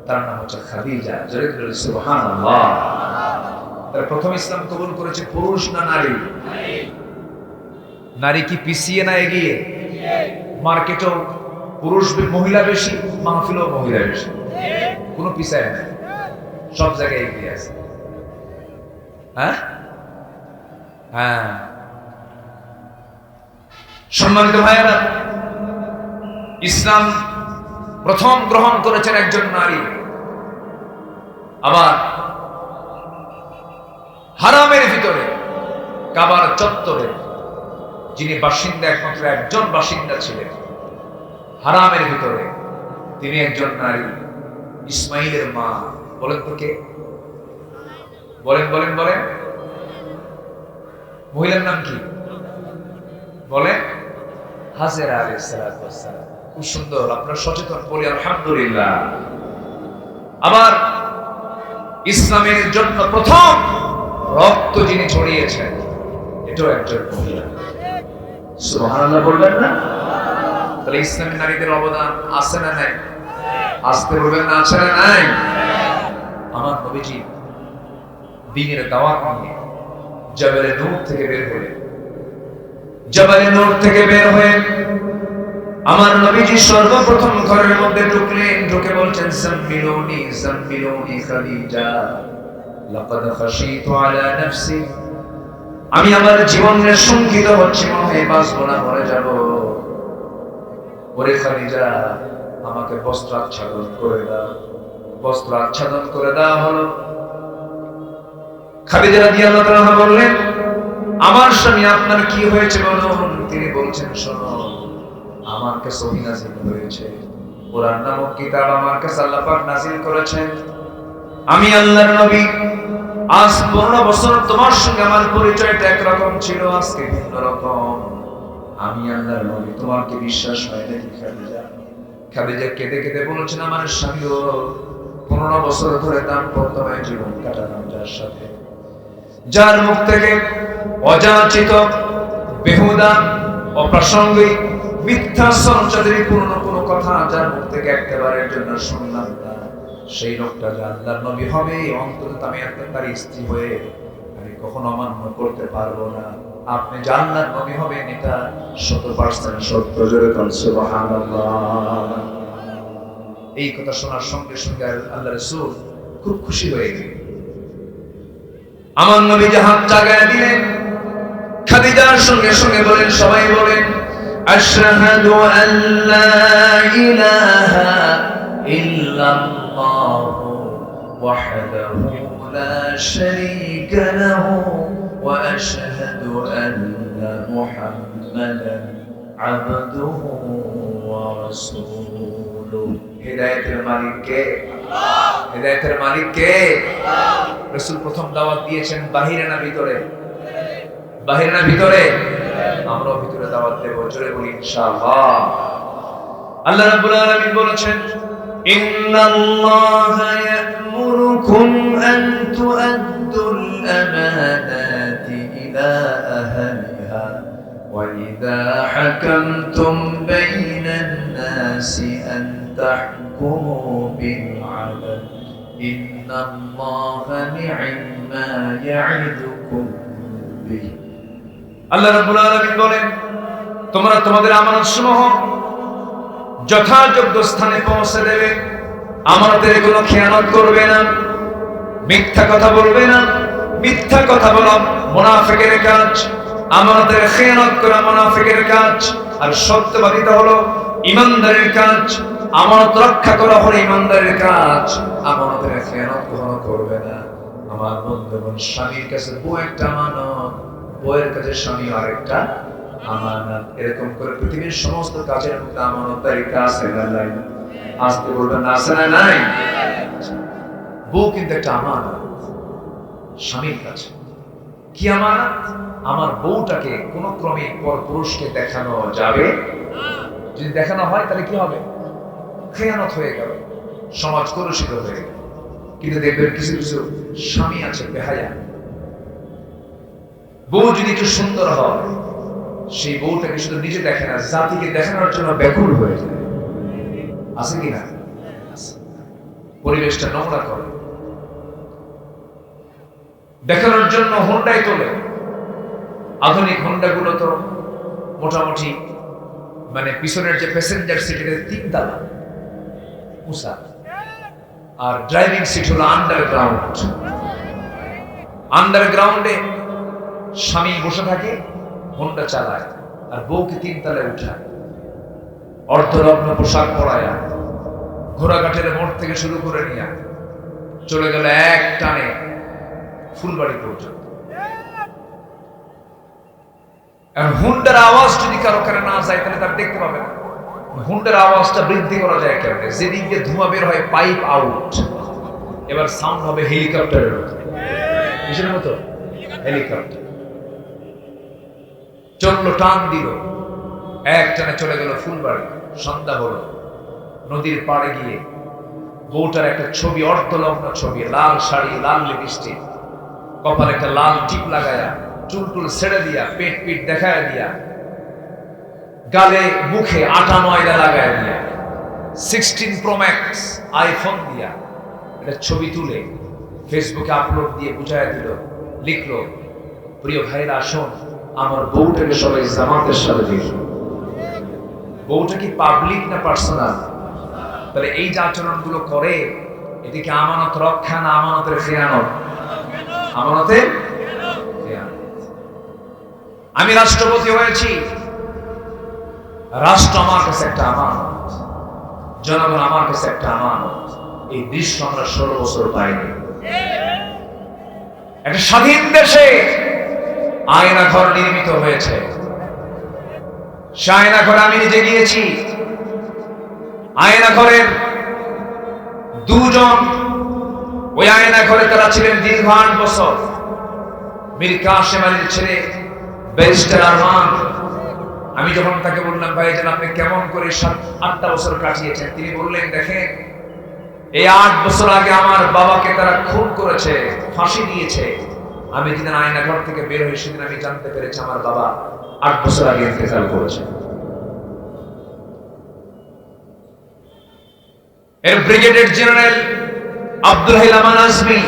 তার নাম হচ্ছে খাদিজা। জোরে বলি সুবহানাল্লাহ। তার প্রথম ইসলাম কবুল করেছে পুরুষ না নারী? নারী কি পিছিয়ে না এগিয়ে? মার্কেটেও পুরুষ মহিলা বেশি, মাহফিলেও মহিলা বেশি, কোনো পিছায় নাই, সব জায়গায় এগিয়ে আছে। হ্যাঁ হ্যাঁ, সম্মানিত ভাইয়েরা, ইসলাম প্রথম গ্রহণ করেছেন একজন নারী। আবার হারামের ভিতরে, কাবার চত্বরে যিনি বাসিন্দা, একমাত্র একজন বাসিন্দা ছিলেন হারামের ভিতরে, তিনি একজন নারী, ইসমাইলের মা। বলেন তো কে? বলেন বলেন বলেন, মহিলার নাম কি? বলেন, হাজেরা আলাইহিস সালাতু ওয়াস সালাম। খুব সুন্দর, আপনারা সচেতন, বলি আলহামদুলিল্লাহ। আবার ইসলামের জন্য প্রথম রক্ত যিনি ছড়িয়েছেন, এটাও একজন মহিলা। সুবহানাল্লাহ বলবেন না? তাহলে ইসলামী নারীদের অবদান আছে না নাই? আসতে বলবেন না, আছে না নাই? আমার নবীজি দ্বীনের দাওয়াত নিয়ে জাবালে নূর থেকে বের হয়ে আমার নবীজি সর্বপ্রথম ঘরের মধ্যে ঢুকলেন। ঢুকে বলছেন, জাম্মিলুনি খাদিজা, লাকাদ খাশিতু আলা নাফসি, আমি আমার জীবনের শঙ্কিত হচ্ছি, মনে হয় বাঁচবো না, মরে যাব। ওরে খাদিজা, আমাকে বস্ত্র আচ্ছাদন করে দাও। বস্ত্র আচ্ছাদন করে দেওয়া হলো। খাদিজা রাদিয়াল্লাহু তাআলা বললেন, আমার স্বামী আপনার কি হয়েছে বলুন। তিনি বলছেন, শোনো, আমার কাছে ওহী নাযিল হয়েছে, কোরআন নামক কিতাব আমার কাছে আল্লাহ পাক নাযিল করেছেন। আমি আল্লাহর নবী, আজ 15 বছর তোমার সঙ্গে আমার পরিচয়টা একরকম ছিল, আজকে ভিন্ন রকম। আমি আল্লাহর নবী, তোমার কি বিশ্বাস হয় নাকি খাদিজা? খাদিজা কেঁদে কেঁদে বলছেন, আমার স্বামীও 15 বছর ধরে দাম্পত্যময় জীবন কাটালাম যার সাথে, যার মুখ থেকে অযাচিত, বেহুদা, অপ্রাসঙ্গিক, মিথ্যা সঞ্চারের পূর্ণ কোনো কথা যার মুখ থেকে একেবারের জন্য শুনলাম না, সেই লোকটা যে আল্লাহর নবী হবে অন্তত আমি তার স্ত্রী হয়ে আমি কখনো অমান্য করতে পারবো না। আপনি যে আল্লাহর নবী হবেন এটা 100% সত্য। জোরে বলুন সুবহানাল্লাহ। এই কথা শোনার সঙ্গে সঙ্গে আল্লাহ রাসূল খুব খুশি হয়ে গেলেন। আমার নবী যে হাত জাগায় দিলেন, খাদিজার সঙ্গে সঙ্গে বলেন, সবাই বলেন আশহাদু আল্লা ইলাহা ইল্লাল্লাহু ওয়াহদাহু লা শারীকা লাহু ওয়া আশহাদু আন্না মুহাম্মাদান আবদুহু ওয়া রাসূলুহু। হিদায়াতের মালিক কে? আল্লাহ। হিদায়াতের মালিক কে? আল্লাহ। রাসূল প্রথম দাওয়াত দিয়েছেন বাহিরে না ভিতরে? বাহিরে না ভিতরে? আমরা ভিতরে দাওয়াত দেব। জোরে বলি ইনশাআল্লাহ। আল্লাহ রাব্বুল আলামিন বলেছেন ইন্নাল্লাহা ইয়া'মুরুকুম আন তু'আদ্দুল আমানাতি ইলা আহলিহা ওয়া ইযা হাকামতুম বাইনান নাসি আন তাহকুমু বিল 'আদল ইন্নাল্লাহা নি'মা ইয়া'iদুকুম বিহি। আল্লাহ রাব্বুল আলামিন বলেন তোমরা তোমাদের আমানতসমূহ যথাযোগ্য স্থানে পৌঁছে দেবে, আমানতের কোনো খেয়ানত করবে না, মিথ্যা কথা বলবে না। মিথ্যা কথা বলা মুনাফিকের কাজ, আমানতের খেয়ানত করা মুনাফিকের কাজ, আর সত্যবাদিতা হলো ঈমানদারের কাজ। আমানত রক্ষা করা হলো ঈমানদারের কাজ, আমানতের খেয়ানত কখনো করবে না। আমার বন্ধুগণ, স্বামীর কাছে বউ একটা আমানত, বউয়ের কাছে স্বামী আরেকটা আমানত। এরকম করে পৃথিবীর সমস্ত কাজের মধ্যে আমানতদারিতা আছে না নাই? আসতে বলবেন আছে না নাই? বউ কিন্তু একটা আমানত স্বামীর কাছে। কি আমানত? আমার বউটাকে কোন ক্রমে পর পুরুষকে দেখানো যাবে যদি দেখানো হয় তাহলে কি হবে? খেয়ানত হয়ে গেল, সমাজ কলুষিত হয়ে গেল। কিন্তু দেখবেন কিছু কিছু স্বামী আছে বেহায়া, বউ যদি একটু সুন্দর হয় সেই বউটাকে শুধু নিজে দেখে না, জাতিকে দেখানোর জন্য ব্যাকুল হয়ে যায়। আছে কিনা? পরিবেশটা নোংরা করে দেখানোর জন্য হোন্ডায় তোলে। আধুনিক হোন্ডা গুলো তো মোটামুটি মানে পিছনের যে প্যাসেঞ্জার সিটের 3 তলা উঁচা, আর ড্রাইভিং সিট হলো আন্ডারগ্রাউন্ড। আন্ডারগ্রাউন্ডে স্বামী বসে থাকে, হোন্ডা চালায়, আর বউকে 3 তলায় উঠায়, অর্ধনগ্ন পোশাক পরায়া, ঘোড়াঘাটের মোড় থেকে শুরু করে নিয়ে চলে গেল এক টানে ফুলবাড়ি পর্যন্ত। হুন্ডার আওয়াজ যদি কারো কানে না যায় তাহলে তার দেখতে পাবে না। হুন্ডার আওয়াজটা বৃদ্ধি করা যায় কেমনে? যেদিক দিয়ে ধোঁয়া বের হয় পাইপ আউট, এবার সাউন্ড হবে হেলিকপ্টারের মতো। কিসের মতো? হেলিকপ্টার। চললো, টান দিল, এক টানে চলে গেল ফুলবাড়ি। সন্ধ্যা হলো, নদীর পাড়ে গিয়ে বউটার একটা ছবি, অর্ধলগ্ন ছবি, লাল শাড়ি, লাল লিপস্টিক, কপালে একটা লাল টিপ লাগায়া, চুল টুল ছেড়ে দিয়া, পেট পিট দেখায় দিয়া, গালে মুখে আটা ময়দা লাগায় দিয়া, 16 Pro Max আইফোন দিয়া একটা ছবি তুলে ফেসবুকে আপলোড দিয়ে বুঝায় দিল, লিখলো, প্রিয় ভাইরা আসুন আমার বউটাকে সবাই জামাতের সাথে দেখি। বউটা কি পাবলিক না পার্সোনাল? তাহলে এই যে আচরণগুলো করে এদিকে আমানত রক্ষা না আমানতের খেয়ানত? আমানতের খেয়ানত। আমি রাষ্ট্রপতি হয়েছি, রাষ্ট্র আমার কাছে একটা আমানত, জনগণ আমার কাছে একটা আমানত। এই দৃশ্য আমরা 16 বছর পাইনি। একটা স্বাধীন দেশে আয়না ঘর নির্মিত হয়েছে, সে আয়না ঘরে আমি নিজে গিয়েছি। আয়না ঘরের 2 জন ওই আয়না ঘরে তারা ছিলেন দীর্ঘ 8 বছর। মীর কাসেম আলীর ছেলে ব্যারিস্টার আরমান। আমি যখন তাকে বললাম, ভাইজান আপনি কেমন করে 7-8টা বছর কাটিয়েছেন, তিনি বললেন, দেখেন এই 8 বছর আগে আমার বাবাকে তারা খুন করেছে, ফাঁসি দিয়েছে। আমি যেদিন আয়না ঘর থেকে বের হই সেদিন আমি জানতে পেরেছি আমার বাবা 8 বছর আগে ইন্তেকাল করেছে। এর ব্রিগেডিয়ার জেনারেল আব্দুল হাই লামান আজমি,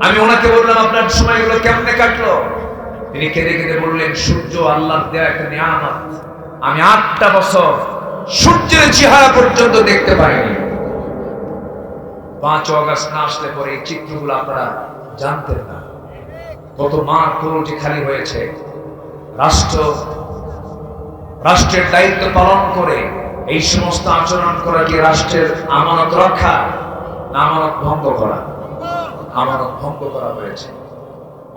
আমি ওনাকে বললাম আপনার সময়গুলো কেমনে কাটলো? তিনি কেঁদে কেঁদে বললেন, সূর্য আল্লাহর দেয়া একটা নিয়ামত, আমি 8টা বছর সূর্যের চেহারা পর্যন্ত দেখতে পাইনি। 5 অগস্ট না আসলে পরে এই চিত্রগুলো আপনারা জানতেন না। কত মা কোলটি খালি হয়েছে। রাষ্ট্রের দায়িত্ব পালন করে এই সমস্ত আচরণ করা কি রাষ্ট্রের আমানত রক্ষা না আমানত ভঙ্গ করা? আমানত ভঙ্গ করা হয়েছে।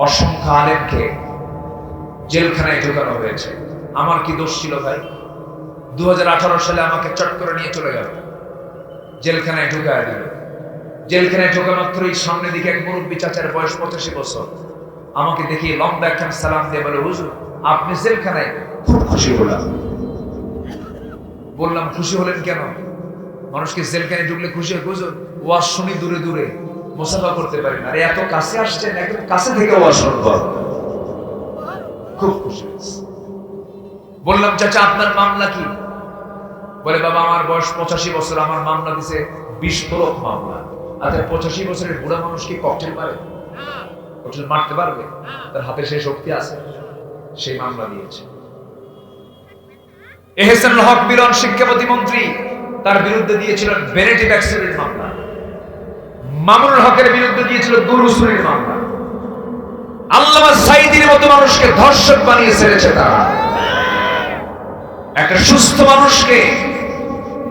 অসংখ্য আলেমকে জেলখানায় ঢোকানো হয়েছে। আমার কি দোষ ছিল ভাই? 2018 সালে আমাকে চট করে নিয়ে চলে গেল, জেলখানায় ঢুকায় দিল। জেলখানায় ঢোকা মাত্রই সামনে দিকে এক মুরব্বী চাচার বয়স 85 বছর আমাকে দেখি লম্বা একখান সালাম দিয়ে বলে, হুজুর আপনি জেলখানায়? খুব খুশি হলাম। বললাম, খুশি হলেন কেন? মানুষকে জেলখানায় ঢুকলে খুশি হয়। হুজুর ওয়াজ শুনি দূরে দূরে, মুসাফা করতে পারি না, আরে এত কাছে আসছেন, একদম কাছে থেকে ওয়াজ শুনবো। খুব খুশি। বললাম, চাচা আপনার মামলা কি? বলে, বাবা আমার বয়স 85 বছর, আমার মামলা দিছে বিস্ফোরক মামলা। আচ্ছা 85 বছরের বুড়া মানুষ কি ককটেল মারে? ককটেল মারতে পারবে? তার হাতে সেই শক্তি আছে? সেই মামলা দিয়েছে। এহসানুল হক মিলন শিক্ষা প্রতিমন্ত্রী, তার বিরুদ্ধে দিয়েছিলেন ভ্যানিটি ব্যাগসের মামলা। মামুনুল হকের বিরুদ্ধে দিয়েছিল গরু চুরির মামলা। আল্লামা সাঈদীর মতো মানুষকে ধর্ষক বানিয়ে ছেড়েছে তারা। একটা সুস্থ মানুষকে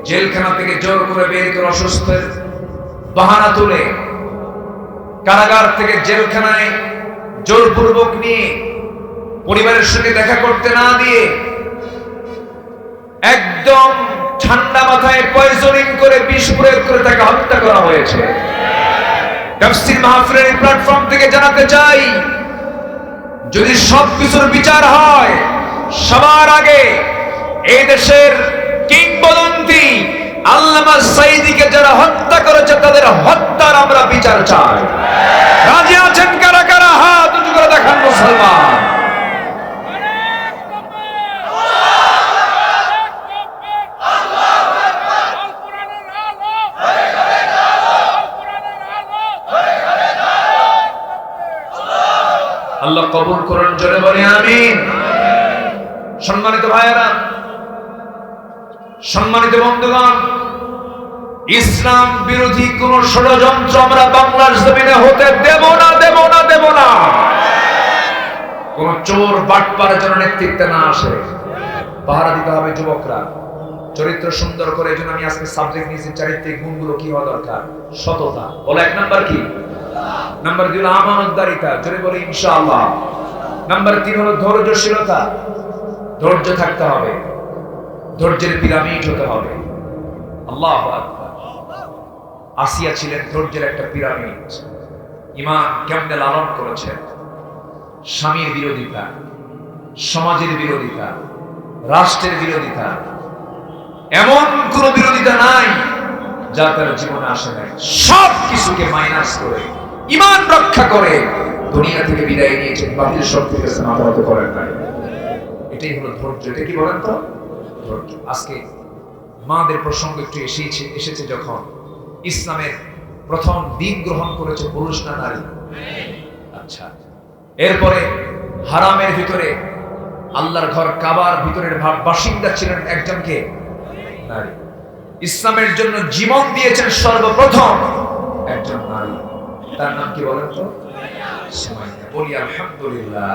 জেলখানা থেকে জোর করে বের করে অসুস্থের বাহানা তুলে কারাগার থেকে জেলখানায় জোরপূর্বক নিয়ে পরিবারের সঙ্গে দেখা করতে না দিয়ে একদম ঠান্ডা মাথায় পয়জনিং করে বিষ প্রয়োগ করে তাকে হত্যা করা হয়েছে। তাফসীর মাহফিলের প্ল্যাটফর্ম থেকে জানাতে চাই, যদি সবকিছুর বিচার হয়, সবার আগে এই দেশের কিংবদন্তি আল্লামা সাঈদীকে যারা হত্যা করেছে তাদের হত্যার আমরা বিচার চাই। রাজি আছেন কারা কারা? হাত উঁচু করে দেখান মুসলমান। আল্লাহ কবুল করুন, জোরে বলে আমিন। সম্মানিত ভাইয়েরা, সম্মানিত বন্ধুগণ, ইসলাম বিরোধী কোন ষড়যন্ত্র আমরা বাংলার জমিনে হতে দেব না, দেব না, দেব না। কোন চোর বাটপারের জন্য নেতৃত্বে না আসে। পাহারা দিতে হবে যুবকরা, চরিত্র সুন্দর করে। এজন্য আমি আজকে সাবজেক্ট নিয়েছি চারিত্রিক গুণগুলো কি হওয়া দরকার। সততা বলে 1 নাম্বার কি? নাম্বার 2 হলো আমানতদারিতা, জোরে বলে ইনশাআল্লাহ। নাম্বার 3 হলো ধৈর্যশীলতা, ধৈর্য থাকতে হবে, ধৈর্যের পিরামিড হতে হবে। আল্লাহু আকবার। আসিয়া ছিলেন ধৈর্যের একটা পিরামিড। ঈমান কেমনে লালন করেছেন। স্বামীর বিরোধিতা, সমাজের বিরোধিতা, রাষ্ট্রের বিরোধিতা, এমন কোন বিরোধিতা নাই যা তার জীবনে আসে নাই। সব কিছুকে মাইনাস করে ঈমান রক্ষা করে দুনিয়া থেকে বিদায় নিয়েছেন। বাতিল শক্তির কাছে মাথা নত করেন নাই। এটাই হলো ধৈর্য। এটা কি বলেন তো? ধৈর্য। আজকে মাদের প্রসঙ্গ একটু এসেছে যখন, ইসলামের প্রথম দিন গ্রহণ করেছে পুরুষ না নারী? আচ্ছা, এরপরে হারামের ভিতরে আল্লাহর ঘর কাবার ভিতরের বাসিন্দা ছিলেন একজনকে নারী। ইসলামের জন্য জীবন দিয়েছেন সর্বপ্রথম একজন নারী। তার নাম কি বলেন তো? সুমাইয়া। বলি আলহামদুলিল্লাহ।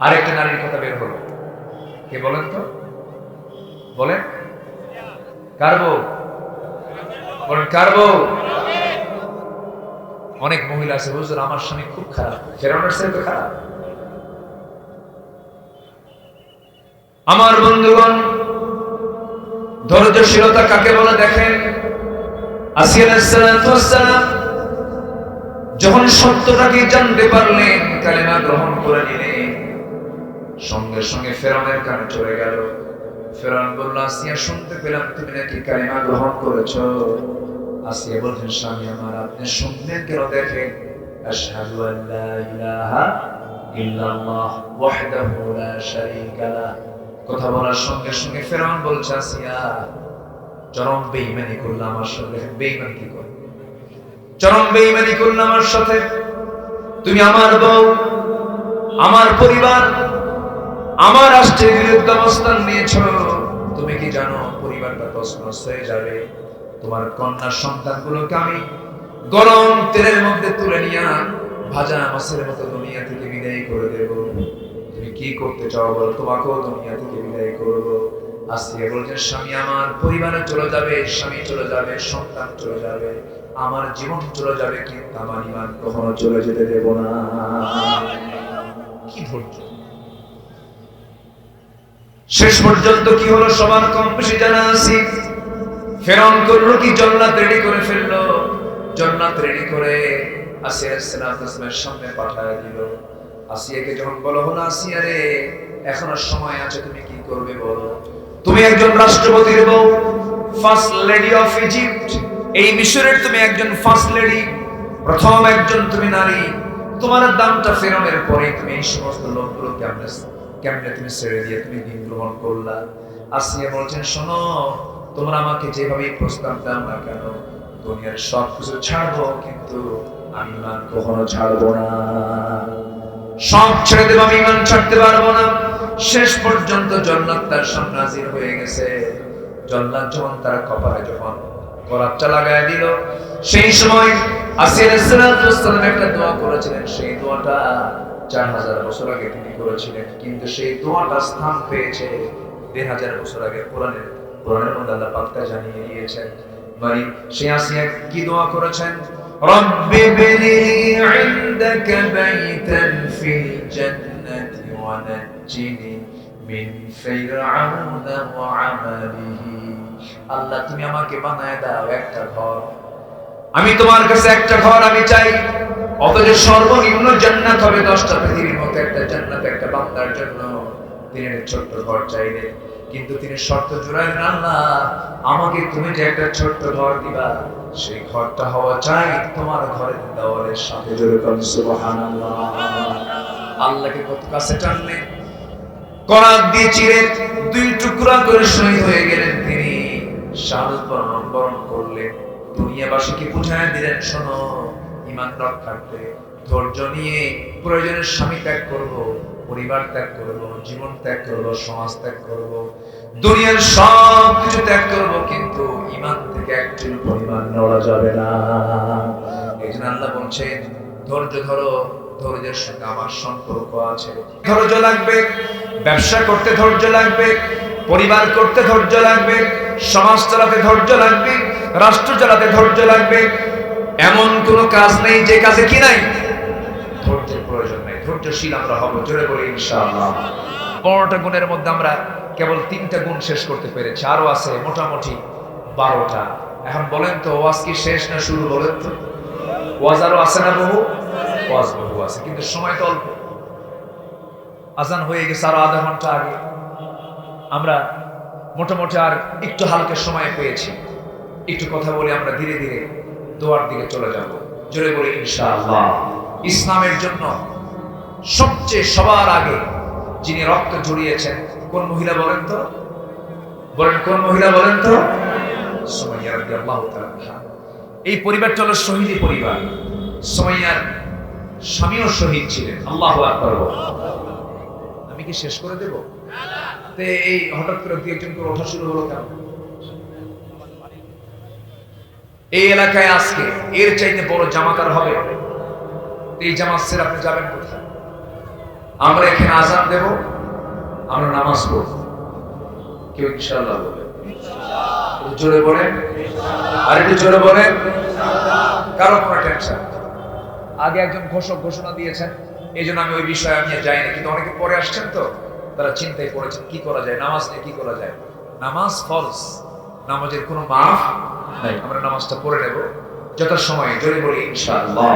আরেকটা নারীর কথা বের হলো, কে বলেন তো? বলেন কার বউ? বলেন কার বউ? অনেক মহিলা আছে, হুজুর আমার স্বামী খুব খারাপ, ফেরাউনের চেয়ে তো খারাপ। আমার বন্ধুগণ, ধৈর্যশীলতা কাকে বলে দেখেন। আসিয়া আলাইহিস সালাম যখন সত্যটাকে জানতে পারলেন, কালেমা গ্রহণ করে নিলেন, সঙ্গে সঙ্গে ফেরাউনের কানে চলে গেল। ফেরাউন বলল, আসিয়া শুনতে পেলাম তুমি নাকি কালেমা গ্রহণ করেছো। আসিয়া বললেন, স্বামী আমার আপনি শুনলেন কেন? দেখেন, আশহাদু আল্লা ইলাহা ইল্লাল্লাহ ওয়াহদাহু লা শারীকা লাহ। কথা বলার সঙ্গে সঙ্গে ফেরাউন বলছে, আসিয়া চরম বেঈমানি করলো আমার সাথে। বেঈমান কি করে? চরম বেঈমানি করলো আমার সাথে। তুমি আমার বউ, আমার পরিবার, আমার রাষ্ট্রের বিরুদ্ধে অবস্থান নিয়েছো। তুমি কি জানো পরিবারটা তছনছ হয়ে যাবে? তোমার কন্যা সন্তানগুলোকে আমি গরম তেলের মধ্যে তুলে নিয়ে ভাজা মাছের মতো দুনিয়া থেকে বিদায় করে দেব। তুমি কি করতে চাও বলো? তোমাকেও দুনিয়া থেকে বিদায় করব। আসিয়া বলছেন, স্বামী আমার পরিবারে চলে যাবে, স্বামী চলে যাবে, সন্তান চলে যাবে, আমার জীবন চলে যাবে, কিন্তু আমার ঈমান কখনো চলে যেতে দেব না। কি ধৈর্য! শেষ পর্যন্ত কি হলো সবার কম বেশি জানা আছে। ফেরাউন করলো কি? জান্নাত রেডি করে ফেললো। জান্নাত রেডি করে আসিয়া সালামের সামনে পাঠায় দিল। আসিয়াকে যখন বলা হলো, আসিয়া রে, এখনো সময় আছে, তুমি কি করবে বলো? তুমি একজন রাষ্ট্রপতির বউ, ফার্স্ট লেডি অফ ইজিপ্ট, এই মিশরের তুমি একজন ফার্স্ট লেডি, প্রথম একজন তুমি নারী। তোমার দামটা ফেরাউনের পরে তুমি এই সমস্ত লোকগুলো কেমনে তুমি ছেড়ে দিয়ে তুমি দিন গ্রহণ করলা? আসিয়া বলছেন, শোনো, তোমরা আমাকে যেভাবে প্রস্তাব দাও না কেন, দুনিয়ার সব কিছু ছাড়বো, কিন্তু আমি ঈমান কখনো ছাড়বো না। সব ছেড়ে দেব, আমি ঈমান ছাড়তে পারবো না। শেষ পর্যন্ত জান্নাত তার সামনে হাজির হয়ে গেছে। জান্নাত যখন তার কপালে যখন করাতটা লাগায় দিল, সেই সময় আসিয়া আলাইহিস সালাম একটা দোয়া করেছিলেন। সেই দোয়াটা 4000 বছর আগে তিনি করেছিলেন, কিন্তু সেই দোয়াটা স্থান পেয়েছে 1000 বছর আগে কোরআনের মধ্যে আল্লাহ পাক তা জানিয়ে দিয়েছেন। মানে সেই আসিয়া কি দোয়া করেছেন? রব্বি বিনি ইনদাকা বাইতান ফিল জান্নাতি ওয়া নাজ্জিনি মিন ফিরআউনা ওয়া আমালিহি। আল্লাহ, তুমি আমাকে বানায় দাও একটা ঘর, আমি তোমার কাছে একটা ঘর আমি চাই। অথচ সর্বনিম্ন জান্নাত হবে 10টা পৃথিবীর মতো একটা জান্নাত একটা বান্দার জন্য। তিনি একটা ছোট্ট ঘর চাইলেন, কিন্তু তিনি শর্ত জুড়াইলেন, আল্লাহ, আমাকে তুমি যে একটা ছোট্ট ঘর দিবা, সেই ঘরটা হওয়া চাই তোমার ঘরের দেওয়ালের সাথে। জোরে বলুন সুবহানাল্লাহ। আল্লাহকে কত কাছে টানলেন, করাত দিয়ে চিরে 2 টুকরা করে শহীদ হয়ে গেলেন। তিনি শাহাদাত বরণ করলেন। দুনিয়াবাসীকে বুঝায় দিলেন, শোনো, ঈমান রক্ষার্থে ধৈর্য নিয়ে প্রয়োজনের স্বামী ত্যাগ করব, পরিবার ত্যাগ করব, জীবন ত্যাগ করব, সমাজ ত্যাগ করব, দুনিয়ার সব কিছু ত্যাগ করব, কিন্তু ঈমান থেকে একটু পরিমাণ নড়া যাবে না। এই জন্য আল্লাহ বলছেন, ধৈর্য ধরো, ধৈর্যের সঙ্গে আমার সম্পর্ক আছে। ধৈর্য লাগবে, ব্যবসা করতে ধৈর্য লাগবে, পরিবার করতে ধৈর্য লাগবে, সমাজ চালাতে ধৈর্য লাগবে, রাষ্ট্র চালাতে ধৈর্য লাগবে। এমন কোন কাজ নেই যে কাজে কি নাই ধৈর্যের প্রয়োজন নাই। ধৈর্যশীল আমরা হব, জোরে বলি ইনশাআল্লাহ। 15টা গুণের মধ্যে আমরা কেবল 3টা গুণ শেষ করতে পেরেছি, আরো আছে মোটামুটি 12টা। এখন বলেন তো, ওয়াজ কি শেষ না শুরু? বলেন তো, ওয়াজ আরো আছে না? বহু ওয়াজ বহু আছে, কিন্তু সময় তো অল্প। আজান হয়ে গেছে আরো আধা ঘন্টা আগে। আমরা মোটামুটি আর একটু হালকা সময় পেয়েছি। একটু কথা বলে আমরা ধীরে ধীরে দোয়ার দিকে চলে যাব, জোরে বলি ইনশাআল্লাহ। ইসলামের জন্য সবচেয়ে সবার আগে যিনি রক্ত ঝরিয়েছেন কোন মহিলা বলেন তো? বলেন, কোন মহিলা বলেন তো? সুমাইয়া রাদিয়াল্লাহু তাআলা আনহা। এই পরিবারটা হলো শহীদি পরিবার। সুমাইয়ার স্বামীও শহীদ ছিলেন। আল্লাহু আকবার। আমি কি শেষ করে দেব? তে এই হঠাৎ করে 2-1 করে ওঠা শুরু হলো কেন? এই এলাকায় আজকে এর চাইতে বড় জামাতার হবে? এই জামাত ছেড়ে আপনি যাবেন কোথায়? আমরা এখানে আজান দেব, আমরা নামাজ পড়ব। কেউ ইনশাআল্লাহ বলে? জোরে বলেন, আর একটু জোরে বলেন। কারো কোনো টেনশন? আগে একজন ঘোষক ঘোষণা দিয়েছেন, এই জন্য আমি ওই বিষয়ে আমি যাইনি, কিন্তু অনেকে পরে আসছেন তো তারা চিন্তায় পড়েছেন কি করা যায়, নামাজ নিয়ে কি করা যায়। নামাজ ফরজ, নামাজের কোনো মাফ নাই। আমরা নামাজটা পড়ে নেব যথাসময়ে, জোরে বলি ইনশাআল্লাহ।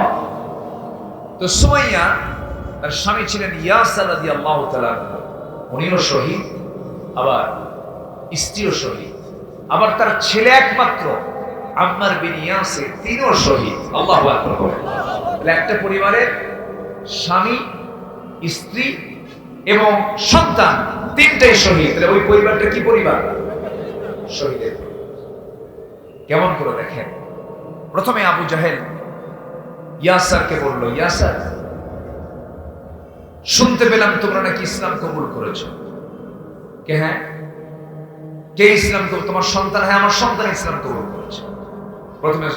তো সুমাইয়া, তার স্বামী ছিলেন ইয়াসার রাদিয়াল্লাহু তাআলা, উনিও শহীদ, আবার স্ত্রীও শহীদ, আবার তার ছেলে একমাত্র আম্মার বিন ইয়াসির, তিনিও শহীদ। আল্লাহু আকবার। একটা পরিবারের স্বামী, স্ত্রী এবং সন্তান 3টাই শহীদ। তাহলে ওই পরিবারটা কি পরিবার? শহীদের। কেমন করে দেখেন। প্রথমে আবু জাহেল ইয়াসারকে বলল, ইয়াসার, শুনতে পেলাম তোমরা নাকি ইসলাম কবুল করেছো। কে? হ্যাঁ। কে ইসলাম কবুল? তোমার সন্তান? হ্যাঁ, আমার সন্তান ইসলাম কবুল করেছে। প্রথমে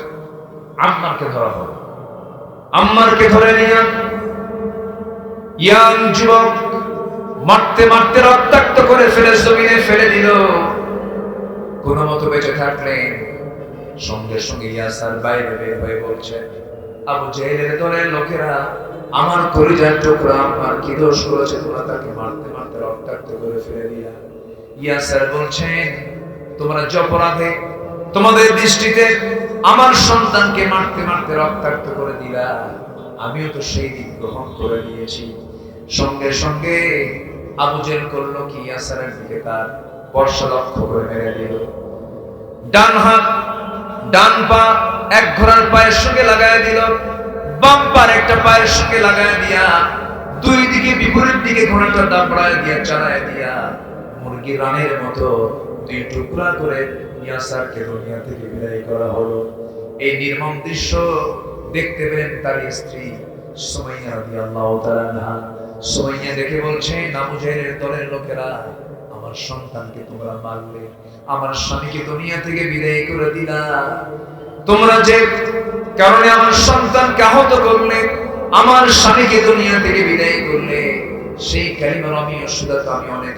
আম্মারকে ধরা হলো। আম্মারকে ধরে নিয়ে ইয়াং যুবক মারতে মারতে রক্তাক্ত করে ফেলে জমিনে ফেলে দিল। কোন মতো বেঁচে থাকলেন। সঙ্গে সঙ্গে ইয়াসার বাইরে বের হয়ে বলছে, আবু জাহেলের দলের লোকেরা আমার কলিজার টুকরা আমার কি দোষ করেছে, তোমরা তাকে মারতে মারতে রক্তাক্ত করে ফেলে দিলা। ইয়াসার বলছেন, তোমরা যে অপরাধে তোমাদের দৃষ্টিতে আমার সন্তানকে মারতে মারতে রক্তাক্ত করে দিলা, আমিও তো সেই দিক গ্রহণ করে নিয়েছি। সঙ্গে সঙ্গে আবু জেহেল করলো কি, ইয়াসারের দিকে তার বর্ষা লক্ষ্য করে মেরে দিল। ডান হাত ডান পা এক ঘোড়ার পায়ের সঙ্গে লাগায় দিল, বাম পার একটা পায়ের সঙ্গে লাগায় দিয়া দুই দিকে বিপরীত দিকে ঘোড়াটা দাঁড়ায় দিয়া চালায় দিয়া মুরগি রানের মতো দুই টুকরা করে ইয়াসারকে দুনিয়া থেকে বিদায় করা হলো। এই নির্মম দৃশ্য দেখতে পেলেন তার স্ত্রী সুমাইয়া রাদিয়াল্লাহু তাআলা আনহা। সুমাইয়া দেখে বলছেন, আবু জাহেলের দলের লোকেরা আমার সন্তানকে তোমরা মারলে, আমার স্বামীকে দুনিয়া থেকে বিদায় করে দিলা। তোমরা যে কারণে আমার সন্তানকে আহত করলে, আমার স্বামীকে দুনিয়া থেকে বিদায় করলে, সেই কালিমার আমি অসুদাত আমি অনেক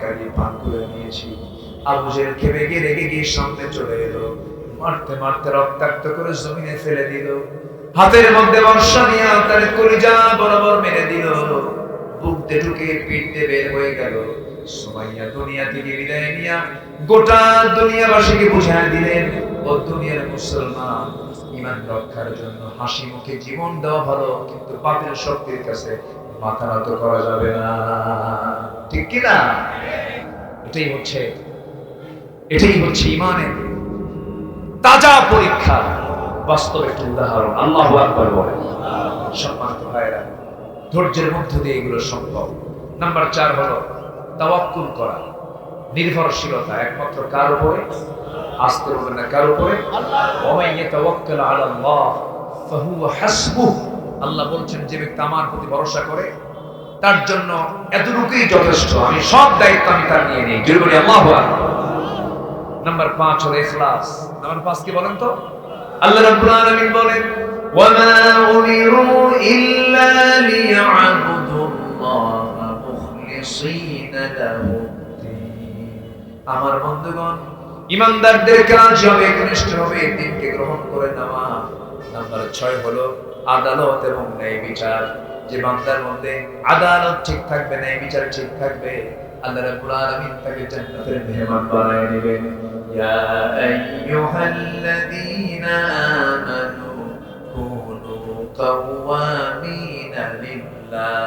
আগে পান করে নিয়েছি। আবু জাহেল খেপে গিয়ে রেগে গিয়ে সামনে চলে এলো, মারতে মারতে রক্তাক্ত করে জমিনে ফেলে দিল। হাতের মধ্যে বর্ষা নিয়ে তার কলিজা বরাবর মেরে দিল, বুকতে ঢুকে পিঠে বের হয়ে গেল। সুমাইয়া দুনিয়া থেকে বিদায় নিয়া গোটা দুনিয়াবাসীকে বুঝায় দিলেন, ও দুনিয়ার মুসলমান, ঈমান রক্ষার জন্য হাসি মুখে জীবন দেওয়া ভালো, কিন্তু বাতিল শক্তির কাছে মাথা নত করা যাবে না। ঠিক কি না? এটাই হচ্ছে ঈমানের তাজা পরীক্ষা, বাস্তব একটা উদাহরণ। আল্লাহু আকবার বলেন। সম্মানিত ভাইরা, ধৈর্যের মধ্য দিয়ে এগুলো সম্ভব। নাম্বার 4 হলো তাওয়াক্কুল করা, নির্ভরশীলতা। একমাত্র কার উপরে? আসতে হবে না, কার উপরে? ওয়া মান ইয়াতাওয়াক্কাল আলাল্লাহ ফাহুয়া হাসবুহ। আল্লাহ বলছেন, যে ব্যক্তি আমার প্রতি ভরসা করে তার জন্য এতটুকুই যথেষ্ট, আমি সব দায়িত্ব আমি তার নিয়ে নেই। জোরে বলি আল্লাহু আকবার। নাম্বার 5 হলো ইখলাস। নাম্বার 5 কি বলেন তো? আল্লাহ রাব্বুল আলামিন বলেন, ওয়া মা উমিরু ইল্লা লিয়া'বুদুল্লাহা মুখলিসিনা লাহুদ্দীন। আমার বন্ধুগণ, ঈমানদারদের কাজ হবে একনিষ্ঠ হবে দ্বীনকে গ্রহণ করে নেওয়া। নাম্বার 6 হলো আদালত এবং ন্যায় বিচার। যে বান্দার মধ্যে আদালত ঠিক থাকবে, ন্যায় বিচার ঠিক থাকবে, আল্লাহ রাব্বুল আলামিন তাকে জান্নাতের মেহমান বানায় নেবেন। ইয়া আইয়ুহাল্লাযীনা আমানু কুনু কাওয়ামিনা লিল্লাহ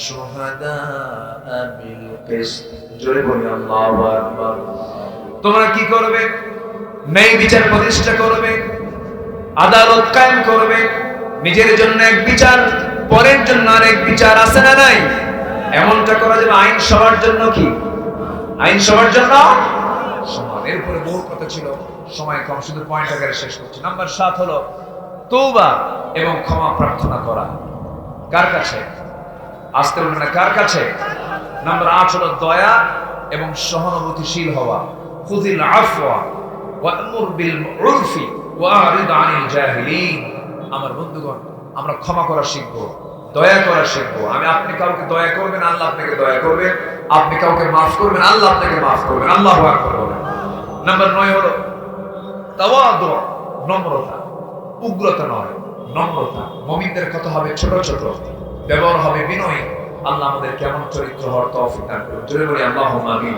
শুহাদাআ বিল কিসত। জোরে বলি আল্লাহু আকবার। তোমরা কি করবে? ন্যায় বিচার প্রতিষ্ঠা করবে, আদালত কায়েম করবে। নিজের জন্য এক বিচার, পরের জন্য আরেক বিচার, আছে না নাই? এমনটা করা যাবে। আইন সবার জন্য কি? আইন সবার জন্য সমান। এরপরে বহু কথা ছিল, সময় কম, শুধু পয়েন্ট আকারে শেষ করছি। নাম্বার 7 হলো তওবা এবং ক্ষমা প্রার্থনা করা। কার কাছে? আসতে বলবেন না, কার কাছে? নাম্বার 8 হলো দয়া এবং সহানুভূতিশীল হওয়া। খুযিল আফওয়া ওয়া'মুর বিল মা'রুফি ওয়া'রিদ আনিল জাহিলিন। আমার বন্ধুগণ, আমরা ক্ষমা করা শিখবো, দয়া করা শিখবো। আপনি কাউকে দয়া করবেন, আল্লাহ আপনাকে দয়া করবেন। আপনি কাউকে মাফ করবেন, আল্লাহ আপনাকে মাফ করবেন। আল্লাহু আকবার বলেন। নাম্বার 9 হলো তাওয়াদু, নম্রতা। উগ্রতা নয়, নম্রতা। মুমিনদের কথা হবে ছোট ছোট, ব্যবহার হবে বিনয়ী। আল্লাহ আমাদের কেমন চরিত্র হওয়ার তৌফিক দান করুন। জোরে বলি আল্লাহুম্মা আমিন।